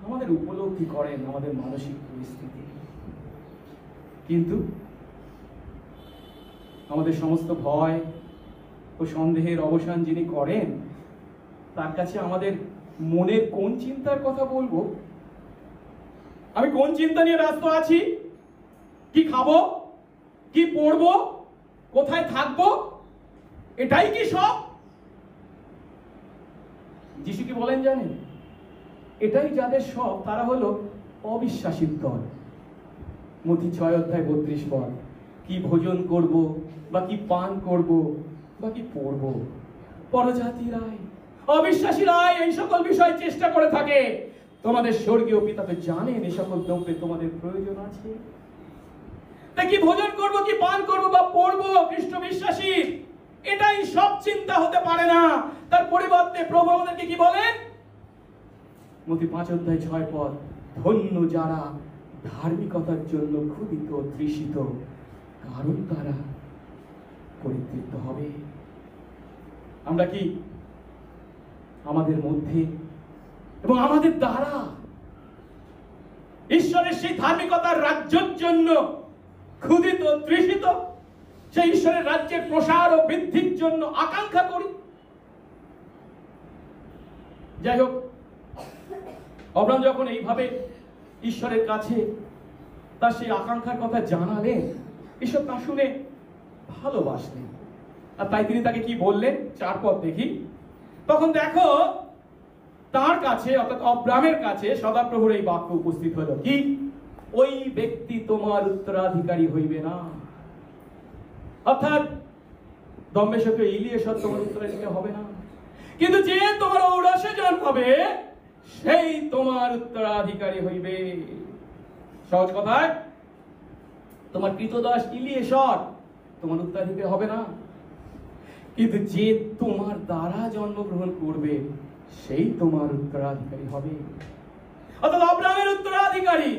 আমাদের উপলব্ধি করেন আমাদের মানসিক পরিস্থিতি। কিন্তু আমাদের সমস্ত ভয় ও সন্দেহের অবসান যিনি করেন, তার কাছে আমাদের মনের কোন চিন্তার কথা বলবো? আমি কোন চিন্তা নিয়ে ব্যস্ত আছি? কি খাবো, কি পড়বো, কোথায় থাকবো, এটাই কি সব? যিশু কি বলেন জানেন? এটাই যাদের সব, তারা হলো অবিশ্বাসীর দল। মথি 6:32 কি ভোজন করব, বা কি পান করব, বা কি পড়ব, পরজাতিরাই অবিশ্বাসীরাই এই সকল বিষয় চেষ্টা করে থাকে। তোমাদের স্বর্গীয় পিতা তো জানেন এই সকল দ্রব্যে তোমাদের প্রয়োজন আছে। তাই কি ভোজন করব, কি পান করব, বা পড়ব, খ্রিস্ট বিশ্বাসী এটাই সব চিন্তা হতে পারে না। তার পরিবর্তে প্রভু আমাদেরকে কি বলেন? মথি 5:6 ধন্য যারা ধার্মিকতার জন্য ক্ষুধিত তৃষিত, কারণ তারা পরিতৃপ্ত হবে। আমরা কি আমাদের মধ্যে এবং আমাদের দ্বারা ঈশ্বরের সেই ধার্মিকতার রাজ্যের জন্য ক্ষুধিত তৃষিত, সেই ঈশ্বরের রাজ্যের প্রসার ও বৃদ্ধির জন্য আকাঙ্ক্ষা করি? যাই হোক, অব্রাহাম যখন এইভাবে ঈশ্বরের কাছে তার সেই আকাঙ্ক্ষার কথা জানালেন, ঈশ্বর তা শুনে ভালোবাসলেন। আর তাই তিনি তাকে কি বললেন? 4 পদ দেখি। তখন দেখো তার কাছে অর্থাৎ অব্রামের কাছে সদাপ্রভুর এই বাক্য উপস্থিত হলো কি, ওই ব্যক্তি তোমার উত্তরাধিকারী হইবে না। অর্থাৎ দম্বেশকে ইলিয়েসর তোমার উত্তরাধিকারী হবে না, কিন্তু যে তোমার ঔরসে জন্মাবে সেই তোমার উত্তরাধিকারী হইবে। সহজ কথায়, তোমার কৃতদাস ইলিয়েসর তোমার উত্তরাধিকারী হবে না, কিন্তু যে তোমার দ্বারা জন্মগ্রহণ করবে সেই তোমার উত্তরাধিকারী হবে। অর্থাৎ আব্রাহামের উত্তরাধিকারী,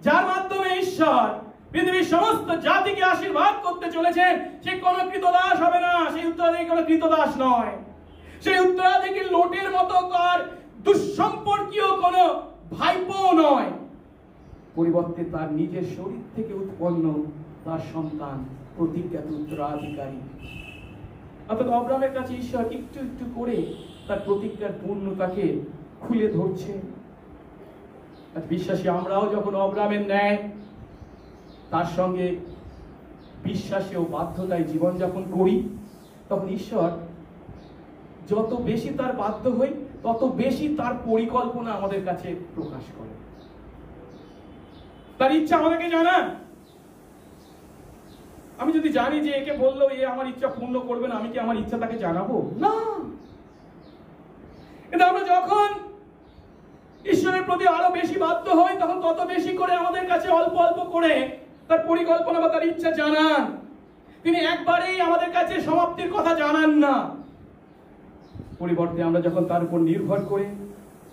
যার মাধ্যমে ঈশ্বর পৃথিবীর সমস্ত জাতিকে আশীর্বাদ করতে চলেছেন, সে কোন কৃতদাস হবে না, সেই উত্তরাধিকারী কোন কৃতদাস নয়, সেই উত্তরাধিকারী লোটের মতো কার দুঃসম্পর্কীয় কোন ভাইপো নয়, পরিবর্তে তার নিজের শরীর থেকে উৎপন্ন তার সন্তান প্রতিজ্ঞাত উত্তরাধিকারী। অর্থাৎ আব্রাহামের কাছে ঈশ্বর একটু একটু করে তার প্রতিজ্ঞার পূর্ণতাকে খুলে ধরছে। বিশ্বাসী আমরাও যখন আব্রাহামের ন্যায় তার সঙ্গে বিশ্বাসে ও বাধ্যতায় জীবনযাপন করি, তখন ঈশ্বর যত বেশি তার বাধ্য হই তত বেশি তার পরিকল্পনা আমাদের কাছে প্রকাশ করে, তার ইচ্ছা আমাদেরকে জানান। আমি যদি জানি যে একে বললো এ আমার ইচ্ছা পূর্ণ করবে না, আমি কি আমার ইচ্ছা তাকে জানাবো না? কিন্তু আমরা যখন ঈশ্বরের প্রতি আরো বেশি বাধ্য হই, তখন তত বেশি করে আমাদের কাছে অল্প অল্প করে তার পরিকল্পনা বা তার ইচ্ছা জানান। তিনি একবারেই আমাদের কাছে সমাপ্তির কথা জানান না, পরিবর্তে আমরা যখন তার উপর নির্ভর করে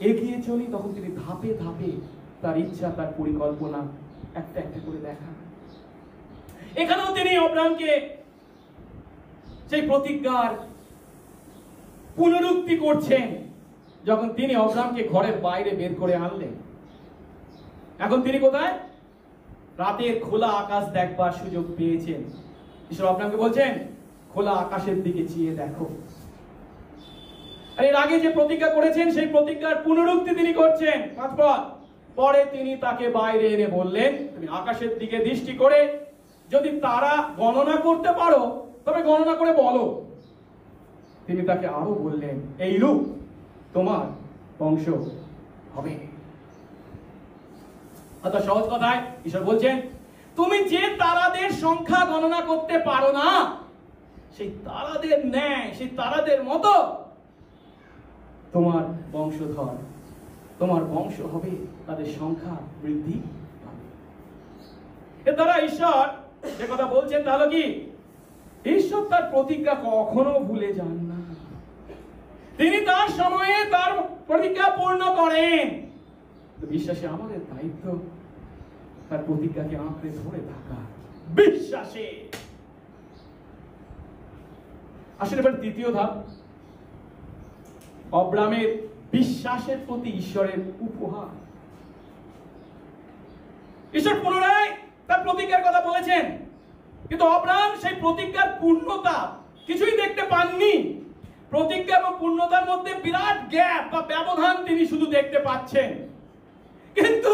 এগিয়ে চলি, তখন তিনি ধাপে ধাপে তার ইচ্ছা তার পরিকল্পনা একটা একটা করে দেখান। এখানেও তিনি আব্রাহামকে সেই প্রতিজ্ঞার পুনরুক্তি করছেন, যখন তিনি আব্রাহামকে ঘরের বাইরে বের করে আনলেন। এখন তিনি কোথায়? রাতের খোলা আকাশ দেখবার সুযোগ পেয়েছেন। ঈশ্বর আব্রাহামকে বলছেন, খোলা আকাশের দিকে চেয়ে দেখো। আর এর আগে যে প্রতিজ্ঞা করেছেন সেই প্রতিজ্ঞার পুনরুক্তি তিনি করছেন। 5 পদ পরে তিনি তাকে বাইরে এনে বললেন, তুমি আকাশের দিকে দৃষ্টি করে যদি তারা গণনা করতে পারো তবে গণনা করে বলো। তিনি তাকে আরো বললেন, এইরূপ তোমার বংশ হবে। অর্থাৎ সহজ কথায় ঈশ্বর বলছেন, তুমি যে তারাদের সংখ্যা গণনা করতে পারো না, সেই তারাদের ন্যায়, সেই তারাদের মতো তোমার বংশধর, তোমার বংশ হবে, তাদের সংখ্যা বৃদ্ধি পাবে। এর দ্বারা ঈশ্বর যে কথা বলছেন তা হলো কি, ঈশ্বর তার প্রতিজ্ঞা কখনো ভুলে যান না। তিনি তার সময়ে তার প্রতিজ্ঞা পূর্ণ করেন। বিশ্বাসে আমাদের দায়িত্ব তার প্রতিজ্ঞাকে আঁকড়ে ধরে থাকা বিশ্বাসে। আসলে এবার তৃতীয় ধাপ, আব্রাহামের বিশ্বাসের প্রতি ঈশ্বরের উপহার। ঈশ্বর পুনরায় তার প্রতিজ্ঞার কথা বলেছেন, কিন্তু আব্রাহাম সেই প্রতিজ্ঞার পূর্ণতা কিছুই দেখতে পাননি। প্রতিজ্ঞা এবং পূর্ণতার মধ্যে বিরাট গ্যাপ বা ব্যবধান তিনি শুধু দেখতে পাচ্ছেন, কিন্তু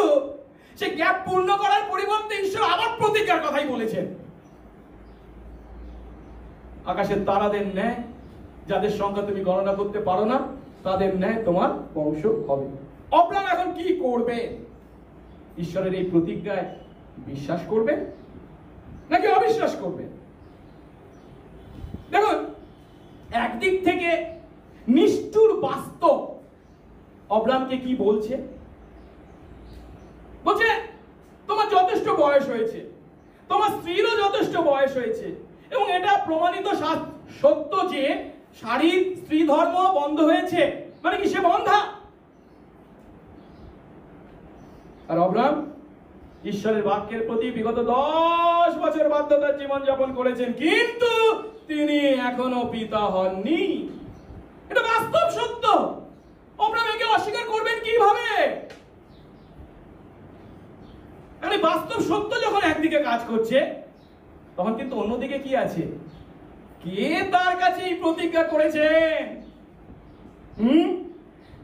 সেই গ্যাপ পূর্ণ করার পরিবর্তে ঈশ্বর আবার প্রতিজ্ঞার কথাই বলেছেন। আকাশের তারাদের ন্যায়, যাদের সংখ্যা তুমি গণনা করতে পারো না, তাদের ন্যায় তোমার বংশ হবে। আব্রাহাম এখন কি করবে? ঈশ্বরের এই প্রতিজ্ঞায় বিশ্বাস করবে নাকি অবিশ্বাস করবে? দেখুন, একদিক থেকে নিষ্ঠুর বাস্তব আব্রাহামকে কি বলছে? বলছে তোমার যথেষ্ট বয়স হয়েছে, তোমার স্ত্রীরও যথেষ্ট বয়স হয়েছে, এবং এটা প্রমাণিত সত্য যে শারীর স্ত্রী ধর্ম বন্ধ হয়েছে, মানে কি সে বন্ধা? আর আব্রাহাম ঈশ্বরের বাক্যের প্রতি বিগত 10 বছর বাধ্যতার জীবন যাপন করেছেন, কিন্তু তিনি এখনো পিতা হননি। এটা বাস্তব সত্য। আব্রাহাম একে অস্বীকার করবেন কিভাবে? বাস্তব সত্য যখন একদিকে কাজ করছে, তখন কিন্তু অন্যদিকে কি আছে? কে তার কাছে এই প্রতিজ্ঞা করেছেন?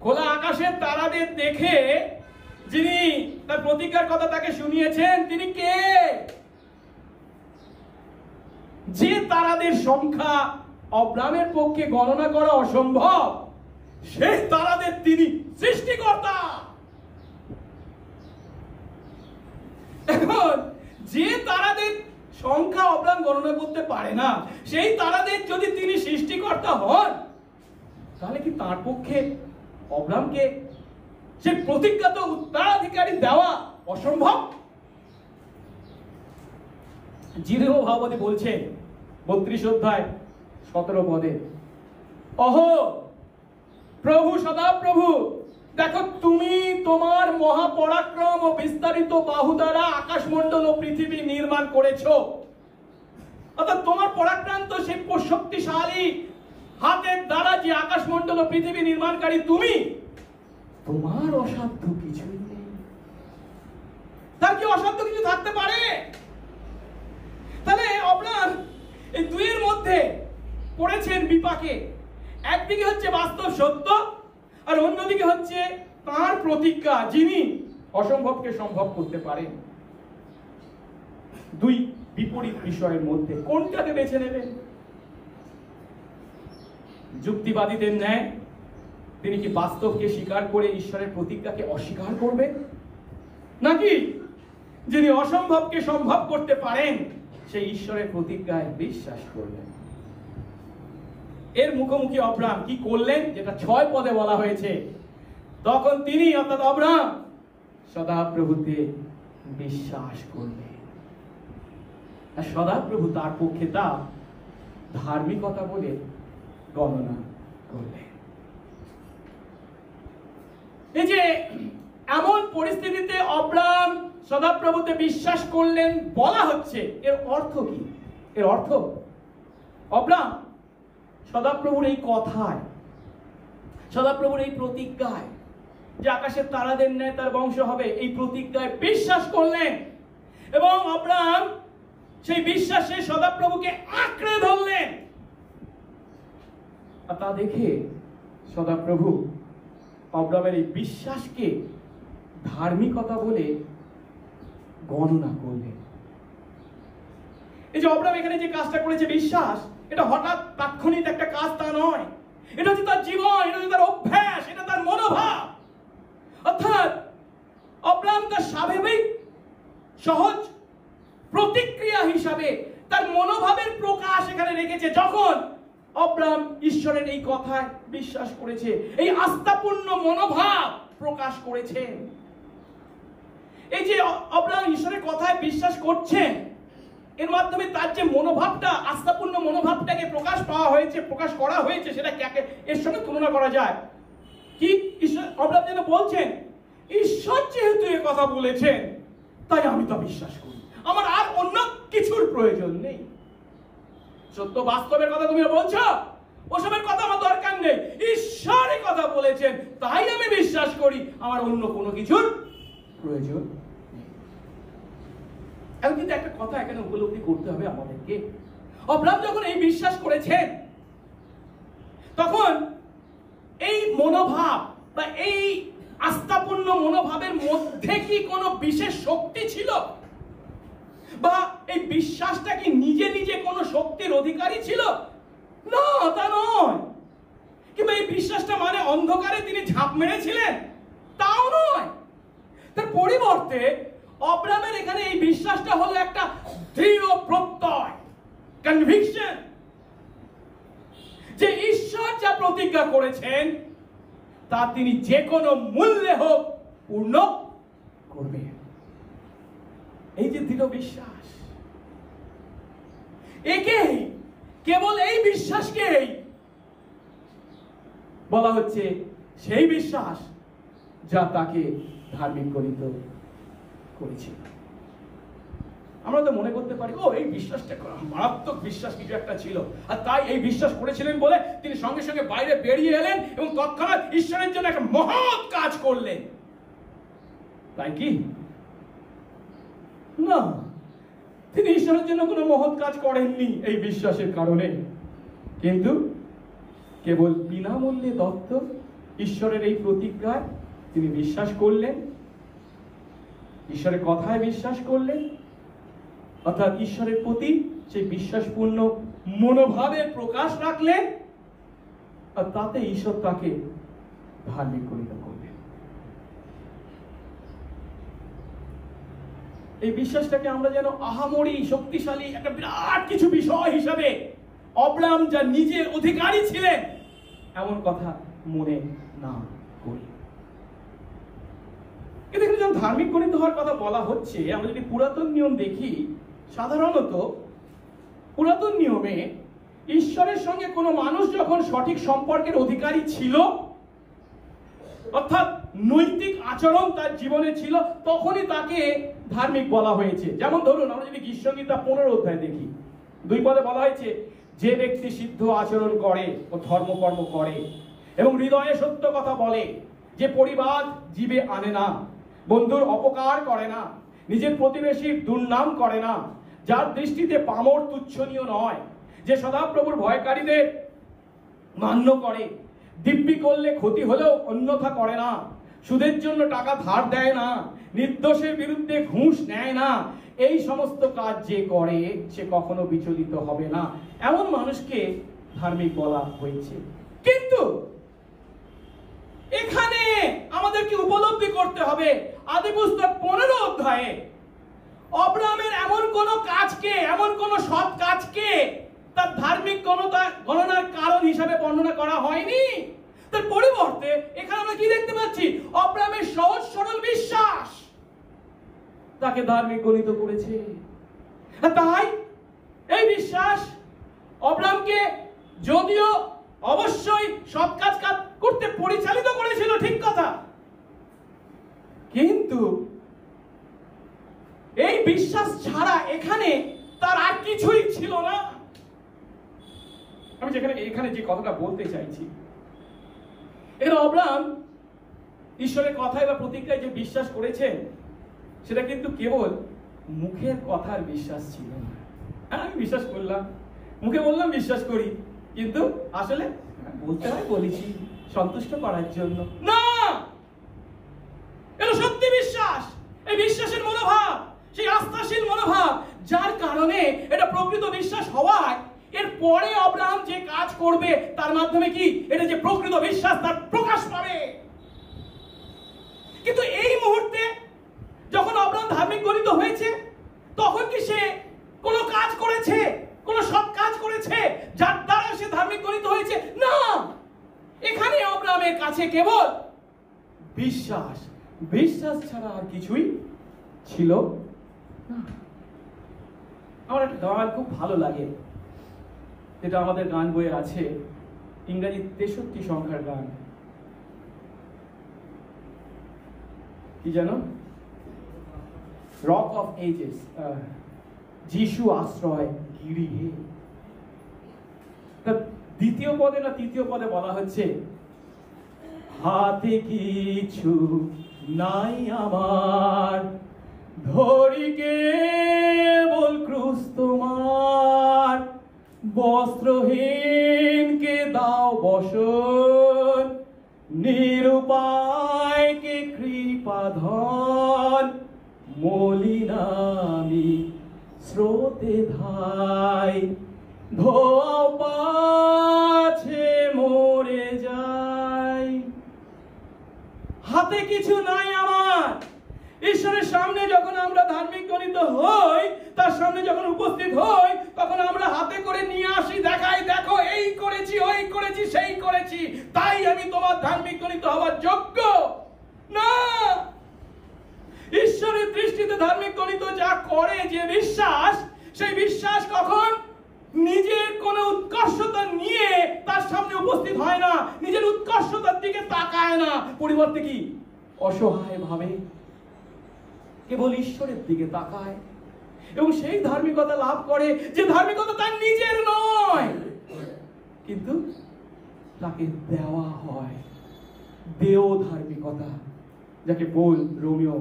খোলা আকাশের তারাদের দেখে যিনি তার প্রতিজ্ঞার কথা তাকে শুনিয়েছেন, তিনি কে? যে তারাদের সংখ্যা আব্রাহামের পক্ষে গণনা করা অসম্ভব, সেই তারাদের তিনি সৃষ্টিকর্তা। এখন যে তারাদের সংখ্যা অব্রাম গণনা করতে পারে না, সেই তারাদের যদি তিনি সৃষ্টিকর্তা হন, তাহলে কি তার পক্ষে অব্রামকে সেই প্রতিজ্ঞাত উত্তরাধিকারী দেওয়া অসম্ভব? জিদেহ ভাগবতী বলছেন 32 অধ্যায় 17 পদে, অহো প্রভু সদাপ্রভু, দেখো তুমি তোমার মহাপরাক্রম ও বিস্তারিত বাহু দ্বারা আকাশমণ্ডল ও পৃথিবী নির্মাণ করেছো। অর্থাৎ তোমার পরাক্রান্ত সেই শক্তিশালী হাতের দ্বারা যে আকাশমণ্ডল ও পৃথিবী নির্মাণকারী তুমি, তোমার অসাধ্য কিছুই নেই। তার কি অসাধ্য কিছু থাকতে পারে? তাহলে আপনার এই দুইয়ের মধ্যে পড়েছেন বিপাকে। একদিকে হচ্ছে বাস্তব সত্য, আর অন্যদিকে হচ্ছে তার প্রতিজ্ঞা, যিনি অসম্ভবকে সম্ভব করতে পারেন। দুই বিপরীত বিষয়ের মধ্যে কোনটাকে বেছে নেবেন? যুক্তিবাদীদের ন্যায় তিনি কি বাস্তবকে স্বীকার করে ঈশ্বরের প্রতিজ্ঞাকে অস্বীকার করবেন, নাকি যিনি অসম্ভবকে সম্ভব করতে পারেন সেই ঈশ্বরের প্রতিজ্ঞায় বিশ্বাস করবেন? এর মুখোমুখি অব্রাম কি করলেন, যেটা 6 পদে বলা হয়েছে, তখন তিনি অর্থাৎ অব্রাম সদাপ্রভুতে বিশ্বাস করলেন, আর সদাপ্রভু তার পক্ষে তা ধার্মিকতা বলে গণনা করলেন। এই যে এমন পরিস্থিতিতে অব্রাম সদাপ্রভুতে বিশ্বাস করলেন বলা হচ্ছে, এর অর্থ কি? এর অর্থ অব্রাম সদাপ্রভুর এই কথায়, সদাপ্রভুর এই প্রতিজ্ঞায় যে আকাশের তারাদের ন্যায় তার বংশ হবে, এই প্রতিজ্ঞায় বিশ্বাস করলেন, এবং অব্রাম সেই বিশ্বাসে সদাপ্রভুকে আঁকড়ে ধরলেন। আর তা দেখে সদাপ্রভু অব্রামের এই বিশ্বাসকে ধার্মিকতা বলে গণনা করলেন। এই যে অব্রাম এখানে যে কাজটা করেছে, বিশ্বাস, এটা হঠাৎ তাৎক্ষণিক একটা কাজ তা নয়। এটা হচ্ছে তার জীবন, এটা হচ্ছে তার অভ্যাস, এটা তার মনোভাব। অর্থাৎ অব্রাম তার স্বাভাবিক সহজ প্রতিক্রিয়া হিসাবে তার মনোভাবের প্রকাশ এখানে রেখেছে। যখন অব্রাম ঈশ্বরের এই কথায় বিশ্বাস করেছে, এই আস্থাপূর্ণ মনোভাব প্রকাশ করেছেন। এই যে অব্রাম ঈশ্বরের কথায় বিশ্বাস করছেন, এর মাধ্যমে তার যে মনোভাবটা, আস্থাপূর্ণ মনোভাবটাকে প্রকাশ করা হয়েছে, সেটা এর সঙ্গে তুলনা করা যায় কি? ঈশ্বর অব্রাম যেন বলছেন, ঈশ্বর যেহেতু এ কথা বলেছেন, তাই আমি তা বিশ্বাস করি, আমার আর অন্য কিছুর প্রয়োজন নেই। সত্য বাস্তবের কথা তুমি বলছো, ওসবের কথা আমার দরকার নেই, ঈশ্বর এ কথা বলেছেন তাই আমি বিশ্বাস করি, আমার অন্য কোনো কিছুর প্রয়োজন নেই। এখন কিন্তু একটা কথা এখানে উপলব্ধি করতে হবে আমাদেরকে, অব্রাম যখন এই বিশ্বাস করেছেন, তখন এই মনোভাব বা এই আস্থাপূর্ণ মনোভাবের মধ্যে কি কোনো বিশেষ শক্তি ছিল, বা এই বিশ্বাসটা কি নিজে নিজে কোনো শক্তির অধিকারী ছিল? না, তা নয়। কিংবা এই বিশ্বাসটা মানে অন্ধকারে তিনি ঝাঁপ মেরেছিলেন, তাও নয়। তার পরিবর্তে অব্রামের এখানে এই বিশ্বাসটা হলো একটা দৃঢ় প্রত্যয়, কনভিকশন, যে ঈশ্বর যা প্রতিজ্ঞা করেছেন তা তিনি যে কোনো মূল্যে হোক পূর্ণ করবেন। এই যে দৃঢ় বিশ্বাস, একেই, কেবল এই বিশ্বাসকেই বলা হচ্ছে সেই বিশ্বাস যা তাকে ধার্মিক গণিত করেছিল। আমরা তো মনে করতে পারি, ও এই বিশ্বাসটা মারাত্মক বিশ্বাস কিছু একটা ছিল, আর তাই এই বিশ্বাস করেছিলেন বলে তিনি সঙ্গে সঙ্গে বাইরে বেরিয়ে এলেন এবং তৎক্ষণাৎ ঈশ্বরের জন্য একটা মহৎ কাজ করলেন, তাই কি? না, তিনি ঈশ্বরের জন্য কোনো মহৎ কাজ করেননি এই বিশ্বাসের কারণে, কিন্তু কেবল বিনামূল্যে দত্ত ঈশ্বরের এই প্রতিজ্ঞায় তিনি বিশ্বাস করলেন, ঈশ্বরের কথায় বিশ্বাস করলেন, অর্থাৎ ঈশ্বরের প্রতি সেই বিশ্বাসপূর্ণ মনোভাবের প্রকাশ রাখলেন, আর তাতে ঈশ্বর তাকে ধার্মিক গণিত করবে। এই বিশ্বাসটাকে আমরা যেন আহামরি শক্তিশালী একটা বিরাট কিছু বিষয় হিসাবে অব্রাহাম যা নিজের অধিকারী ছিলেন এমন কথা মনে না করি। কিন্তু এখানে যখন ধার্মিক গণিত হওয়ার কথা বলা হচ্ছে, আমরা যদি পুরাতন নিয়ম দেখি, সাধারণত পুরাতন নিয়মে ঈশ্বরের সঙ্গে কোনো মানুষ যখন সঠিক সম্পর্কের অধিকারী ছিল, অর্থাৎ নৈতিক আচরণ তার জীবনে ছিল, তখনই তাকে ধার্মিক বলা হয়েছে। যেমন ধরুন, আমরা যদি গীতসংহিতা 15 অধ্যায় দেখি, 2 পদে বলা হয়েছে, যে ব্যক্তি সিদ্ধ আচরণ করে ও ধর্মকর্ম করে এবং হৃদয়ে সত্য কথা বলে, যে পরিবাদ জীবে আনে না, বন্ধুর অপকার করে না, নিজের প্রতিবেশীর দুর্নাম করে না, যার দৃষ্টিতে পামর তুচ্ছনীয় নয়, যে সদাপ্রভুর ভয়কারীদের মান্য করে, দিব্যি করলে ক্ষতি হলেও অন্যথা করে না, সুদের জন্য টাকা ধার দেয় না, নির্দোষের বিরুদ্ধে ঘুষ নেয় না, এই সমস্ত কাজ যে করে সে কখনো বিচলিত হবে না, এমন মানুষকে ধার্মিক বলা হয়েছে। কিন্তু এখানে আমাদেরকে উপলব্ধি করতে হবে, আদিপুস্তক 15 অধ্যায়ে অব্রাহামের এমন কোন কাজকে, এমন কোন সৎ কাজকে তার ধার্মিক গণনার কারণ হিসাবে বর্ণনা করা হয়নি। তার পরিবর্তে এখানে আমরা কি দেখতে পাচ্ছি? অব্রাহামের সহজ সরল বিশ্বাস তাকে ধার্মিক গণিত করেছে। তাই এই বিশ্বাস অব্রাহামকে যদিও অবশ্যই সৎ কাজ করতে পরিচালিত করেছিল, ঠিক কথা, কিন্তু এই বিশ্বাস ছাড়া এখানে তার আর কিছুই ছিল না। আমি এখানে যে কথাটা বলতে চাইছি, এখানে অব্রাহাম ঈশ্বরের কথায় বা প্রতিজ্ঞায় যে বিশ্বাস করেছেন, সেটা কিন্তু কেবল মুখের কথার বিশ্বাস ছিল না। আমি বিশ্বাস করলাম, মুখে বললাম বিশ্বাস করি, কিন্তু আসলে বলতে হয় বলেছি সন্তুষ্ট করার জন্য না। এটা সত্যি বিশ্বাস, এই বিশ্বাসের মনোভাব, সেই আস্থাশীল মনোভাব, যার কারণে এটা প্রকৃত বিশ্বাস হওয়ায় এর পরে অব্রাহাম যে কাজ করবে তার মাধ্যমে কি এটা যে প্রকৃত বিশ্বাস তার প্রকাশ পাবে। কিন্তু এই মুহূর্তে যখন অব্রাহাম ধার্মিক গণিত হয়েছে, তখন কি সে কোনো কাজ করেছে, কোন সৎ কাজ করেছে যার দ্বারা সে ধার্মিক গণিত হয়েছে? না, এখানে অব্রাহামের কাছে কেবল বিশ্বাস, বিশ্বাস ছাড়া আর কিছুই ছিল না। আমার একটা গান খুব ভালো লাগে, যেটা আমাদের গান বইয়ে আছে, ইংরেজি 63 সংখ্যার গান। কি জানো? রক অফ এজেস, যিশু আশ্রয় গিরি হে। দ্বিতীয় পদে না তৃতীয় পদে বলা হচ্ছে, হাতে কিছু নাই আমার, ধরি কেবল ক্রুশ তোমার, বস্ত্রহীনকে দাও বসন, নিরুপায়কে কৃপা ধন, মলিনামি স্রোতে ধাই, ধোয়া পাছে মরে যাই। হাতে কিছু নাই আমার। ঈশ্বরের সামনে যখন আমরা ধার্মিক গণিত হই, তার সামনে যখন উপস্থিত হই, তখন আমরা হাতে করে নিয়ে আসি, দেখাই, দেখো এই করেছি, ওই করেছি, সেই করেছি, তাই আমি তোমার ধার্মিক গণিত হওয়ার যোগ্য না। ঈশ্বরের দৃষ্টিতে ধার্মিক গণিত যা করে, যে বিশ্বাস, সেই বিশ্বাস কখন নিজের কোন উৎকর্ষতা নিয়ে তার সামনে উপস্থিত হয় না, নিজের উৎকর্ষতার দিকে তাকায় না, পরিবর্তে কি অসহায় ভাবে কেবল ঈশ্বরের দিকে তাকায় এবং সেই ধার্মিকতা লাভ করে, যে ধার্মিকতা তার নিজের নয়, কিন্তু তাকে দেওয়া হয়। দেও ধার্মিকতা, যাকে পৌল রোমীয়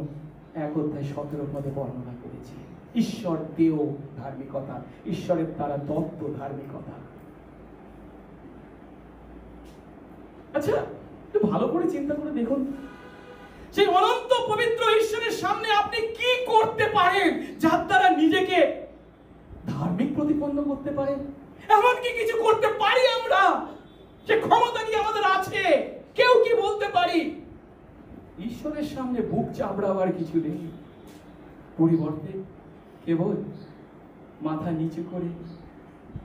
1:17 পদে বর্ণনা করেছে। ঈশ্বর দেও ধার্মিকতা, ঈশ্বরের দ্বারা দত্ত ধার্মিকতা। আচ্ছা, একটু ভালো করে চিন্তা করে দেখুন, সেই অনন্ত পবিত্র ঈশ্বরের সামনে আপনি কি করতে পারেন যার দ্বারা নিজেকে ধার্মিক প্রতিপন্ন করতে পারেন? এমন কি কিছু করতে পারি আমরা? সে ক্ষমতা কি আমাদের আছে? কেউ কি বলতে পারি? ঈশ্বরের সামনে বুক চাপড়াবার কিছু নেই। পরিবর্তে কেবল মাথা নিচু করে,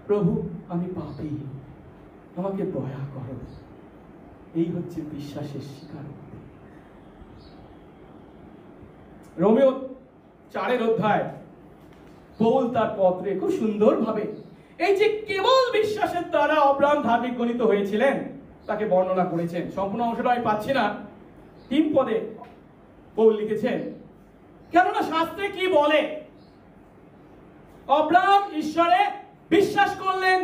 প্রভু আমি পাপী, আমাকে দয়া করো, এই হচ্ছে বিশ্বাসের স্বীকারোক্তি। রোমিও 4 অধ্যায় পৌল তার পত্রে খুব সুন্দর ভাবে এই যে কেবল বিশ্বাসের দ্বারা অব্রাহাম ধার্মিক গণিত হয়েছিলেন তাকে বর্ণনা করেছেন। সম্পূর্ণ অংশটা আমি পাচ্ছি না। 3 পদে পৌল লিখেছেন, কেননা শাস্ত্রে কি বলে? অব্রাহাম ঈশ্বরে বিশ্বাস করলেন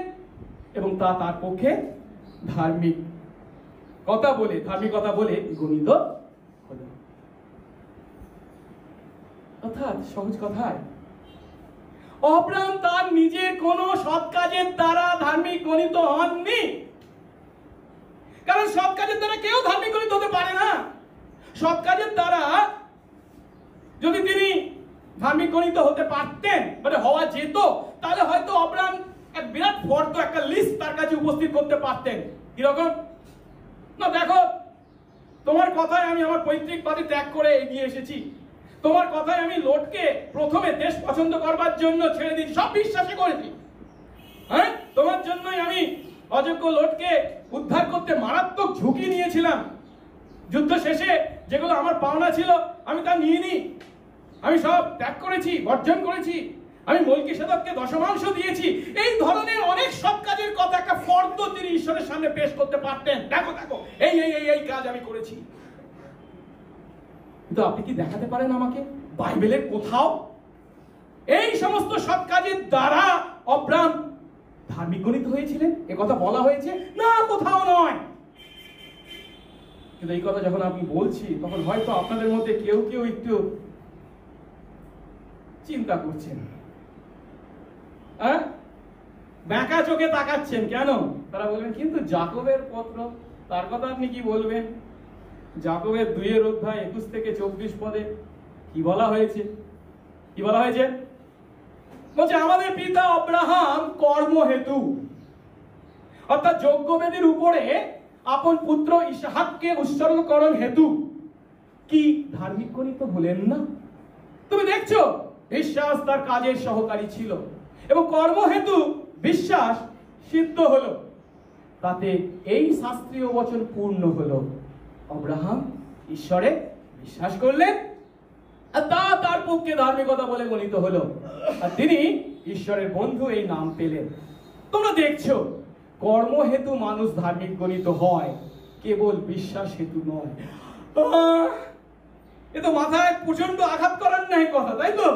এবং তা তার পক্ষে ধার্মিকতা বলে গণিত হলো। অর্থাৎ সহজ কথায় অব্রাহাম তার নিজের কোন সৎ কাজের দ্বারা ধার্মিক গণিত হননি। কারণ সৎ কাজের দ্বারা কেউ ধার্মিক গণিত হতে পারে না। সৎ কাজের দ্বারা যদি তিনি ধার্মিক গণিত হতে পারতেন, মানে হওয়া যেত, তাহলে হয়তো অব্রাহাম এক বিরাট ফর্দ, একটা লিস্ট তার কাছে উপস্থিত করতে পারতেন। কিরকম? না দেখো, তোমার কথায় আমি আমার পৈতৃক বাড়ি ত্যাগ করে এগিয়ে এসেছি, তোমার কথায় আমি লোটকে প্রথমে দেশ পছন্দ করবার জন্য ছেড়ে দিই, সব বিশ্বাসে করেছি। হ্যাঁ, তোমার জন্যই আমি অযোগ্য লোটকে উদ্ধার করতে মারাত্মক ঝুঁকি নিয়েছিলাম। যুদ্ধ শেষে যেগুলো আমার পাওনা ছিল আমি তা নিয়ে নিই, আমি সব ত্যাগ করেছি, বর্জন করেছি, আমি মলকিসেদককে দশমাংশ দিয়েছি। এই ধরনের অনেক সৎ কাজের কথা একটা ফর্দ তিনি ঈশ্বরের সামনে পেশ করতে পারতেন। দেখো দেখো, এই এই এই কাজ আমি করেছি। কিন্তু আপনি কি দেখাতে পারেন আমাকে বাইবেলের কোথাও এই সমস্ত সৎ কাজের দ্বারা অব্রাহাম ধার্মিক গণিত হয়েছিলেন? এ কথা বলা হয়েছে না, কোথাও নয়। কিন্তু এই কথা যখন আমি বলছি তখন হয়তো আপনাদের মধ্যে কেউ কেউ একটু চিন্তা করছেন, ব্যাকা চোখে তাকাচ্ছেন। কেন? তারা বলবেন কিন্তু যাকবের পত্র, তার কথা আপনি কি বলবেন? যাকবের 2 অধ্যায় 21 থেকে 24 পদে কি বলা হয়েছে? কি বলা হয়েছে? বলছে আমাদের পিতা আব্রাহাম কর্মহেতু, অর্থাৎ যজ্ঞবেদীর উপরে আপন পুত্র ইসহাককে উৎসর্গকরণ হেতু কি ধার্মিক গণিত হলেন না? তুমি দেখছো বিশ্বাস তার কাজের সহকারী ছিল এবং কর্মহেতু বিশ্বাস সিদ্ধ হলো, তাতে এই শাস্ত্রীয় বচন পূর্ণ হলো। আব্রাহাম ঈশ্বরে বিশ্বাস করলেন আর তা তার পক্ষে ধার্মিকতা বলে গণিত হলো, আর তিনি ঈশ্বরের বন্ধু এই নাম পেলেন। তোমরা দেখছো কর্মহেতু মানুষ ধার্মিক গণিত হয়, কেবল বিশ্বাস হেতু নয়। এ তো মাথায় প্রচন্ড আঘাত করার নাই কথা, তাই তো?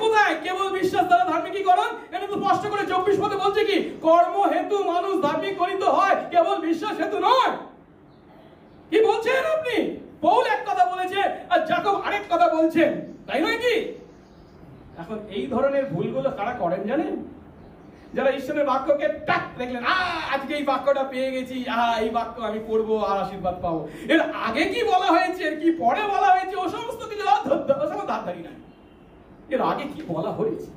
কোথায় কেবল বিশ্বাস দ্বারা ধার্মিকীকরণ? এটা তো স্পষ্ট করে 24 পদে বলছে কি কর্ম হেতু মানুষ ধার্মিক গণিত হয়, কেবল বিশ্বাস হেতু নয়। কি বলছেন আপনি? পৌল এক কথা বলেছে আর যাকব আরেক কথা বলছেন, তাই নয় কি? এখন এই ধরনের ভুলগুলো কারা করেন জানেন? যারা ঈশ্বরের বাক্যকে টাক দেখলেন, আজকে এই বাক্যটা পেয়ে গেছি, এই বাক্য আমি পড়বো আর আশীর্বাদ পাবো। এর আগে কি বলা হয়েছে, কি পরে বলা হয়েছে, ও সমস্ত কিছু ধারধারি না। এর আগে কি বলা হয়েছে,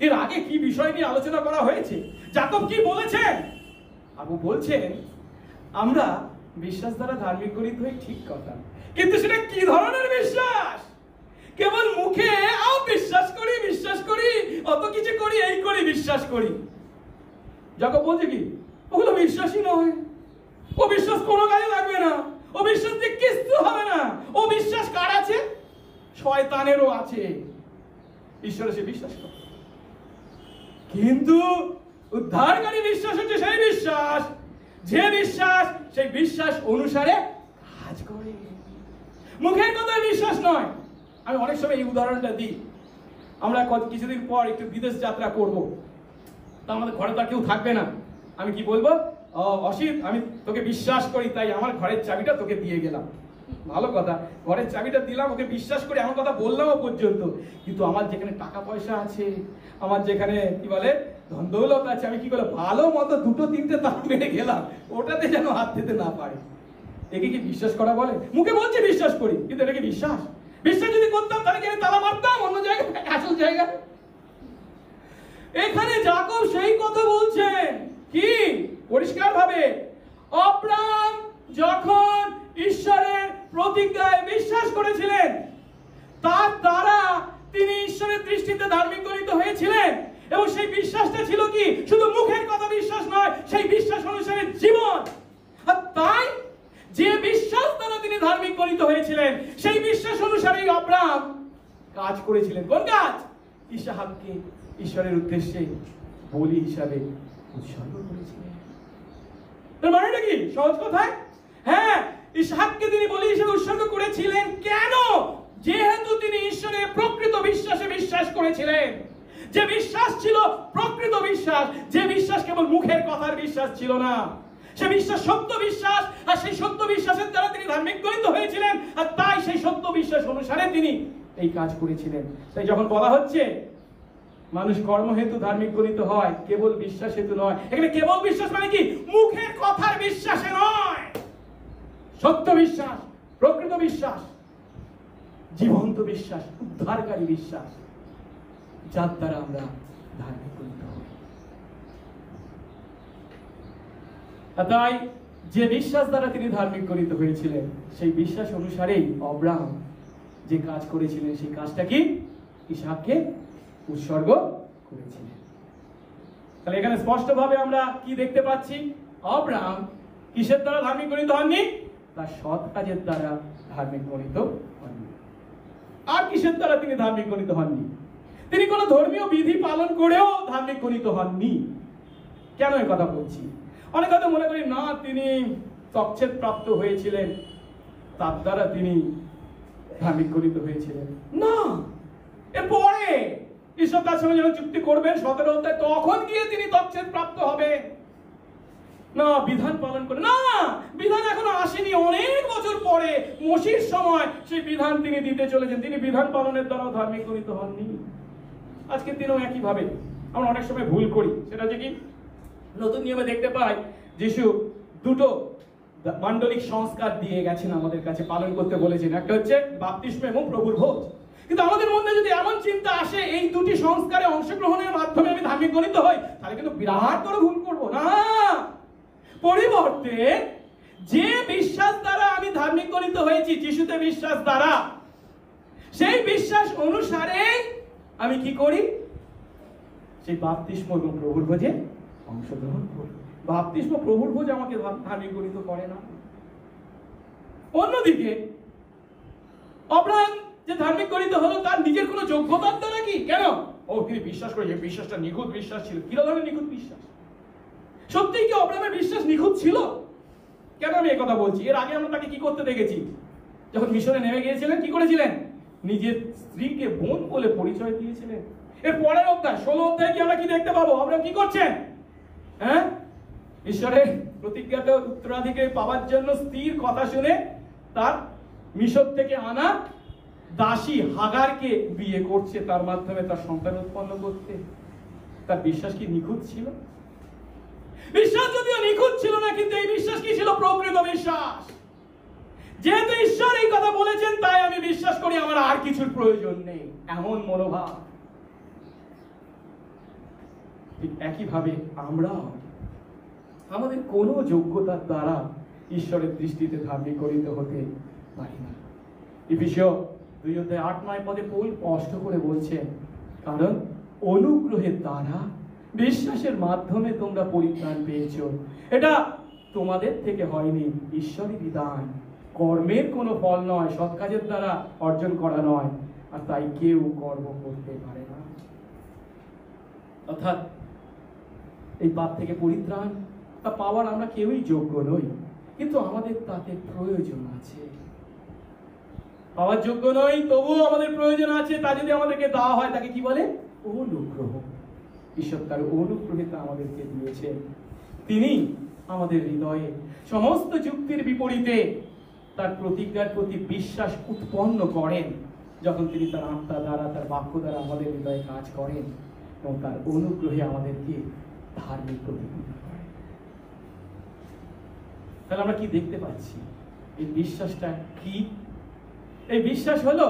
এর আগে কি বিষয় নিয়ে আলোচনা করা হয়েছে, যাকব কি বলেছেন? আবু বলছেন আমরা বিশ্বাস দ্বারা ধার্মিক গণিত হই, ঠিক কথা, কিন্তু সেটা কি ধরনের বিশ্বাস? কেবল মুখে বিশ্বাস করি বিশ্বাস করি, অত কিছু করি, এই করি, বিশ্বাস করি। যাকব বলছে কি ওগুলো বিশ্বাসই নয়। ও বিশ্বাস কোনো কাজে লাগবে না, ও বিশ্বাস দিয়ে কিছু হবে না। ও বিশ্বাস কার আছে? শয়তানেরও আছে। ঈশ্বরে সে বিশ্বাস করে, কিন্তু উদ্ধারকারী বিশ্বাস হচ্ছে সেই বিশ্বাস যে বিশ্বাস সেই বিশ্বাস অনুসারে কাজ করে, মুখের কথায় বিশ্বাস নয়। আমি অনেক সময় এই উদাহরণটা দিই। আমরা কিছুদিন পর একটু বিদেশ যাত্রা করব, তা আমাদের ঘরে তো কেউ থাকবে না। আমি কি বলবো, অসিত আমি তোকে বিশ্বাস করি তাই আমার ঘরের চাবিটা তোকে দিয়ে গেলাম। ভালো কথা, ঘরের চাবিটা দিলাম, ওকে বিশ্বাস করে আমার কথা বললামও পর্যন্ত, কিন্তু আমার যেখানে টাকা পয়সা আছে, আমার যেখানে কি বলে ধন দৌলত আছে, আমি কি বলে ভালো মতো 2-3টে তালা মেরে গেলাম, ওটাতে যেন হাত দিতে না পারে। একে কি বিশ্বাস করা বলে? মুখে বলছে বিশ্বাস করি, কিন্তু এটাকে বিশ্বাস? বিশ্বাস যদি করতাম তাহলে কি তালা মারতাম অন্য জায়গায়, আসল জায়গায়? এখানে যাকব সেই কথা বলছেন কি পরিষ্কার ভাবে, আব্রাহাম যখন ঈশ্বরের প্রতিজ্ঞায় বিশ্বাস করেছিলেন, তার দ্বারা তিনি ঈশ্বরের দৃষ্টিতে ধার্মিক গণিত হয়েছিলেন। এবং সেই বিশ্বাসটা ছিল কি শুধু মুখের কথা বিশ্বাস নয়, সেই বিশ্বাস অনুসারে জীবন। আর তাই যে বিশ্বাস দ্বারা তিনি ধার্মিক গণিত হয়েছিলেন, সেই বিশ্বাস অনুসারেই আব্রাহাম কাজ করেছিলেন। কোন কাজ? ইসহাককে ঈশ্বরের উদ্দেশ্যে বলি হিসাবে উৎসর্গ করেছিলেন। তার মানেটা কি? সহজ কথায়, হ্যাঁ, ইসহাককে তিনি বলি হিসাবে উৎসর্গ করেছিলেন। কেন? যেহেতু তিনি ঈশ্বরের প্রকৃত বিশ্বাসে বিশ্বাস করেছিলেন। যে বিশ্বাস ছিল প্রকৃত বিশ্বাস, যে বিশ্বাস কেবল মুখের কথার বিশ্বাস ছিল না, সে বিশ্বাস সত্য বিশ্বাস। আর সেই সত্য বিশ্বাসের দ্বারা তিনি ধার্মিক গণিত হয়েছিলেন। আর তাই সেই সত্য বিশ্বাস অনুসারে তিনি এই কাজ করেছিলেন। তাই যখন বলা হচ্ছে মানুষ কর্মহেতু ধার্মিক গণিত হয়, কেবল বিশ্বাস হেতু নয়। এখানে কেবল বিশ্বাস মানে কি? মুখের কথার বিশ্বাসে নয়, সত্য বিশ্বাস, প্রকৃত বিশ্বাস, জীবন্ত বিশ্বাস, উদ্ধারকারী বিশ্বাস, যার দ্বারা আমরা ধার্মিক গণিত হই। তাই যে বিশ্বাস দ্বারা তিনি ধার্মিক গণিত হয়েছিলেন, সেই বিশ্বাস অনুসারেই আব্রাহাম যে কাজ করেছিলেন, সেই কাজটা কি? ইসহাককে উৎসর্গ করেছিলেন। তাহলে এখানে স্পষ্টভাবে আমরা কি দেখতে পাচ্ছি? আব্রাহাম কিসের দ্বারা ধার্মিক গণিত হননি? তার সৎ কাজের দ্বারা ধার্মিক গণিত হননি। আর কিসের দ্বারা তিনি ধার্মিক গণিত হননি? তিনি কোন ধর্মীয় বিধি পালন করেও ধার্মিক গণিত হননি। কেন এই কথা বলছি? অনেক কথা মনে করি না, তিনি তকছেদ প্রাপ্ত হয়েছিলেন, তার দ্বারা তিনি ধার্মিক গণিত হয়েছিলেন। না, এরপরে ঈশ্বর তার সঙ্গে যখন চুক্তি করবেন 17 অধ্যায়, তখন গিয়ে তিনি তকছেদ প্রাপ্ত হবেন। না, বিধান পালন করে না, বিধান এখনো আসেনি, অনেক বছর পরে মসির সময় সেই বিধান তিনি দিতে চলেছেন। তিনি বিধান পালনের দ্বারাও ধার্মিক গণিত হননি। আজকের দিনেও একই ভাবে আমরা অনেক সময় ভুল করি। সেটা হচ্ছে কি, নতুন নিয়মে দেখতে পাই যিশু দুটো মান্ডলিক সংস্কার দিয়ে গেছেন আমাদের কাছে, পালন করতে বলেছেন। একটা হচ্ছে বাপ্তিস্ম এবং প্রভুর ভোজ। কিন্তু আমাদের মধ্যে যদি এমন চিন্তা আসে এই দুটি সংস্কারে অংশগ্রহণের মাধ্যমে আমি ধার্মিক গণিত হই, তাহলে কিন্তু বিরাট বড় ভুল করবো। না, পরিবর্তে যে বিশ্বাস দ্বারা আমি ধার্মিক গণিত হয়েছি, যিশুতে বিশ্বাস দ্বারা, সেই বিশ্বাস অনুসারে আমি কি করি? সেই বাপ্তিস্ম এবং প্রভুর ভোজে অংশগ্রহণ করি। বাপ্তিস্ম প্রভুর ভোজ আমাকে ধার্মিক গণিত করে না। অন্যদিকে আব্রাহাম যে ধার্মিক গণিত হলো তার নিজের কোনো যোগ্যতার দ্বারা কি? কেন? ও তিনি বিশ্বাস করে, যে বিশ্বাসটা নিখুঁত বিশ্বাস ছিল। কি ধরনের নিখুঁত বিশ্বাস? সত্যিই কি আব্রাহামের বিশ্বাস নিখুঁত ছিল? কেন আমি এই কথা বলছি? এর আগে আমরা তাকে কি করতে দেখেছি? যখন মিশরে নেমে গিয়েছিলেন, কি করেছিলেন? নিজের স্ত্রীকে বোন বলে পরিচয় দিয়েছিলেন। এর পরের অধ্যায় 16 অধ্যায়ে কি আমরা কি দেখতে পাবো? আব্রাহাম কি করছেন? হ্যাঁ, ঈশ্বরের প্রতিজ্ঞাটা উত্তরাধিকারী পাওয়ার জন্য স্ত্রীর কথা শুনে তার মিশর থেকে আনা দাসী হাগারকে বিয়ে করছে, তার মাধ্যমে তার সন্তান উৎপন্ন করতে। তার বিশ্বাস কি নিখুঁত ছিল? বিশ্বাস যদিও নিখুঁত ছিল না, কিন্তু এই বিশ্বাস কি ছিল? প্রকৃত বিশ্বাস। যেহেতু ঈশ্বর এই কথা বলেছেন, তাই আমি বিশ্বাস করি, আমার আর কিছুর প্রয়োজন নেই, এমন মনোভাব। ঠিক একইভাবে আমরা আমাদের কোনো যোগ্যতার দ্বারা ঈশ্বরের দৃষ্টিতে ধার্মিক গণিত হতে পারি না। এফেসীয় 2 অধ্যায় 8-9 পদে পৌল স্পষ্ট করে বলছেন, কারণ অনুগ্রহের দ্বারা বিশ্বাসের মাধ্যমে তোমরা পরিত্রাণ পেয়েছো। এটা তোমাদের থেকে হয়নি, ঈশ্বরই বিধান, কর্মের কোনো ফল নয়, সৎ কাজের দ্বারা অর্জন করা নয়, আর তাই কেউ গর্ব করতে পারে না। অর্থাৎ এই পাপ থেকে পরিত্রাণ তা পাওয়ার আমরা কেউই যোগ্য নই, কিন্তু আমাদের তাতে প্রয়োজন আছে। পাওয়ার যোগ্য নই, তবুও আমাদের প্রয়োজন আছে। তা যদি আমাদেরকে দেওয়া হয়, তাকে কি বলে? অনুগ্রহ। ঈশ্বর তার অনুগ্রহে তা আমাদেরকে দিয়েছেন। তিনি আমাদের হৃদয়ে সমস্ত যুক্তির বিপরীতে তার প্রতিজ্ঞার প্রতি বিশ্বাস উৎপন্ন করেন, যখন তিনি তার আত্মা দ্বারা, তার বাক্য দ্বারা আমাদের হৃদয়ে কাজ করেন এবং তার অনুগ্রহে আমাদেরকে ধার্মিক প্রতিজ্ঞা করেন। তাহলে আমরা কি দেখতে পাচ্ছি? এই বিশ্বাসটা কি? এই বিশ্বাস হলো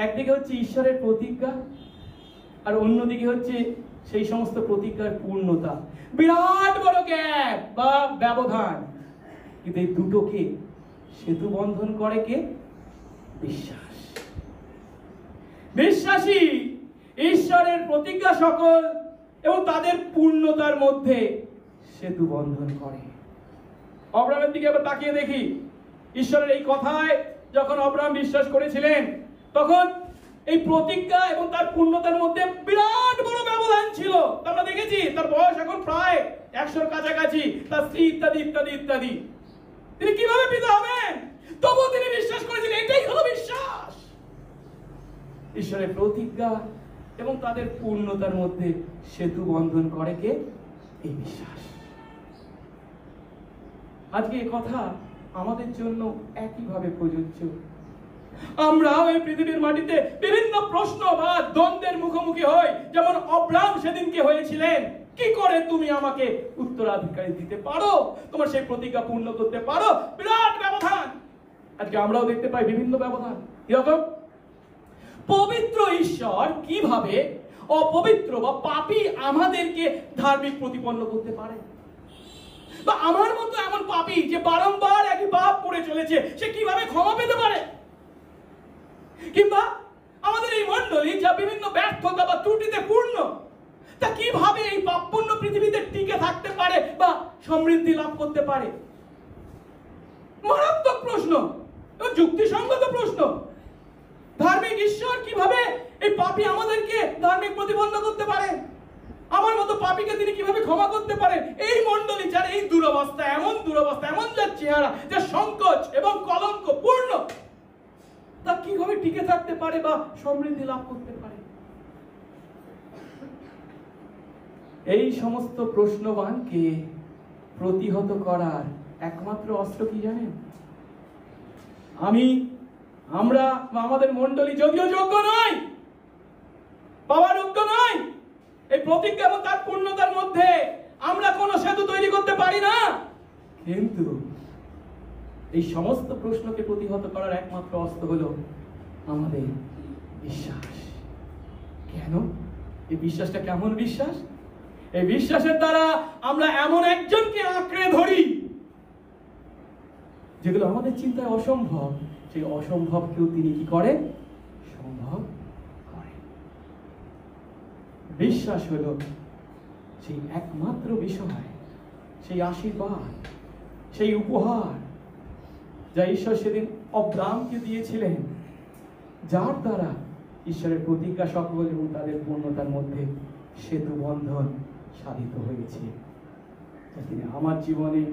একদিকে হচ্ছে ঈশ্বরের প্রতিজ্ঞা, আর অন্যদিকে হচ্ছে সেই সমস্ত প্রতিজ্ঞার পূর্ণতা। বিরাট বড় গ্যাপ বা ব্যবধান। কিন্তু এই দুটোকে সেতু বন্ধন করে কে? বিশ্বাস। বিশ্বাসী ঈশ্বরের প্রতিজ্ঞা সকল এবং তাদের পূর্ণতার মধ্যে সেতু বন্ধন করে। অব্রাহামের দিকে আবার তাকিয়ে দেখি। ঈশ্বরের এই কথায় যখন অব্রাহাম বিশ্বাস করেছিলেন, তখন এই প্রতিজ্ঞা এবং তার পূর্ণতার মধ্যে বিরাট বড় ব্যবধান ছিল। আমরা দেখেছি তার বয়স এখন প্রায় 100-র কাছাকাছি, তার স্ত্রী ইত্যাদি ইত্যাদি ইত্যাদি। তিনি কিভাবে পিতা হবেন? তবুও তিনি বিশ্বাস করেছিলেন। এটাই হলো বিশ্বাস। ঈশ্বরের প্রতিজ্ঞা এবং তাদের পূর্ণতার মধ্যে সেতু বন্ধন করে কে? এই বিশ্বাস। আজকে এই কথা আমাদের জন্য একইভাবে প্রযোজ্য। আমরাও এই পৃথিবীর মাটিতে বিভিন্ন প্রশ্ন বা দ্বন্দ্বের মুখোমুখি হই, যেমন অব্রাহাম সেদিনকে হয়েছিলেন। কি করে তুমি আমাকে উত্তরাধিকারী দিতে পারো? তোমার সেই প্রতিজ্ঞা পূর্ণ করতে পারো? বিরাট ব্যবধান। আজকে আমরাও দেখতে পাই বিভিন্ন ব্যবধান। এরকম পবিত্র ঈশ্বর কিভাবে অপবিত্র বা পাপী আমাদেরকে ধার্মিক প্রতিপন্ন করতে পারে? বা আমার মতো এমন পাপী যে বারংবার একই পাপ করে চলেছে, সে কিভাবে ক্ষমা পেতে পারে? কিংবা আমাদের এই মণ্ডলী যা বিভিন্ন ব্যর্থতা বা ত্রুটিতে পূর্ণ, তা কিভাবে এই পাপপূর্ণ পৃথিবীতে টিকে থাকতে পারে বা সমৃদ্ধি লাভ করতে পারে? মারাত্মক প্রশ্ন, যুক্তিসঙ্গত প্রশ্ন। ধার্মিক ঈশ্বর কিভাবে এই পাপী আমাদেরকে ধার্মিক প্রতিপন্ন করতে পারে? আমার মতো পাপীকে তিনি কিভাবে ক্ষমা করতে পারেন? এই মণ্ডলী যার এই দুরবস্থা, এমন দুরবস্থা, এমন যার চেহারা, যার সংকোচ এবং কলঙ্ক পূর্ণ, তা কিভাবে টিকে থাকতে পারে বা সমৃদ্ধি লাভ করতে পারে? এই সমস্ত প্রশ্নবানকে প্রতিহত করার একমাত্র অস্ত্র কি জানেন? আমরা আমাদের মণ্ডলী যদিও যোগ্য নয়, পাওয়ার যোগ্য নয়, এই প্রতিজ্ঞা এবং তার পূর্ণতার মধ্যে আমরা কোন সেতু তৈরি করতে পারি না, কিন্তু এই সমস্ত প্রশ্নকে প্রতিহত করার একমাত্র অস্ত্র হলো আমাদের বিশ্বাস। কেন? এই বিশ্বাসটা কেমন বিশ্বাস? এই বিশ্বাসের দ্বারা আমরা এমন একজনকে আঁকড়ে ধরি যেগুলো আমাদের চিন্তায় অসম্ভব, সেই অসম্ভবকেও তিনি কি করে? সম্ভব করে। বিশ্বাস হলো সেই একমাত্র বিষয়, সেই আশীর্বাদ, সেই উপহার যা ঈশ্বর সেদিন অব্রাহামকে দিয়েছিলেন, যার দ্বারা ঈশ্বরের প্রতিজ্ঞা সকল এবং তাদের পূর্ণতার মধ্যে সেতু বন্ধন সাধিত হয়েছে। তিনি আমার জীবনে,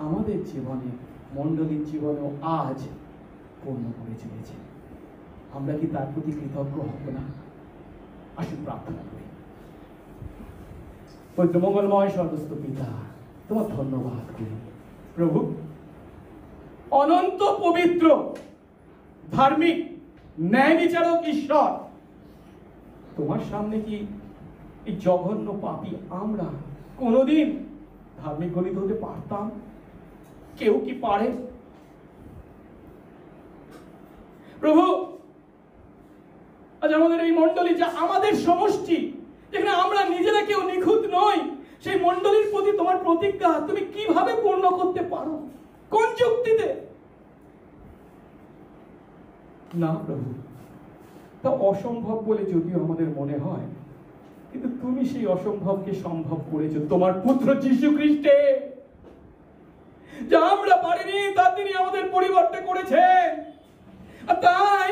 আমাদের জীবনে, মণ্ডলীর জীবনেও আজ পূর্ণ করে চলেছে। আমরা কি তার প্রতি কৃতজ্ঞ হব না? আসুন প্রার্থনা করি। পবিত্র মঙ্গলময় স্বর্গস্থ পিতা, তোমার ধন্যবাদ করি প্রভু। অনন্ত পবিত্র, ধার্মিক, ন্যায় বিচারক ঈশ্বর, তোমার সামনে কি এই জঘন্য পাপী আমরা কোনদিন ধার্মিক গণিত হতে পারতাম? কেউ কি পারে? প্রভু, আজ আমাদের এই মণ্ডলী যা আমাদের সমষ্টি, যেখানে আমরা নিজেরা কেউ নিখুঁত নই, সেই মণ্ডলীর প্রতি তোমার প্রতিজ্ঞা তুমি কিভাবে পূর্ণ করতে পারো? কোন যুক্তিতে? না প্রভু, তা অসম্ভব বলে যদিও আমাদের মনে হয়, কিন্তু তুমি সেই অসম্ভবকে সম্ভব করেছো তোমার পুত্র যীশু খ্রিস্টে। যা আমরা পারিনি তা তিনি আমাদের পরিবর্তে করেছেন। আর তাই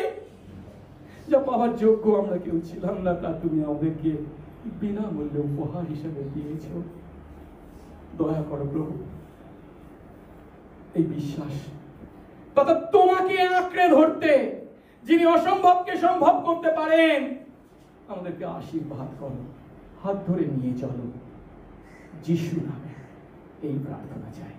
যা পাওয়ার যোগ্য আমরা কেউ ছিলাম না, তা তুমি আমাদেরকে বিনামূল্যে উপহার হিসেবে দিয়েছ। দয়া করো প্রভু, এই বিশ্বাস তথা তোমাকে আঁকড়ে ধরতে, যিনি অসম্ভবকে সম্ভব করতে পারেন, আমাদেরকে আশীর্বাদ করো, হাত ধরে নিয়ে চলো। যিশু নামে এই প্রার্থনা চাই।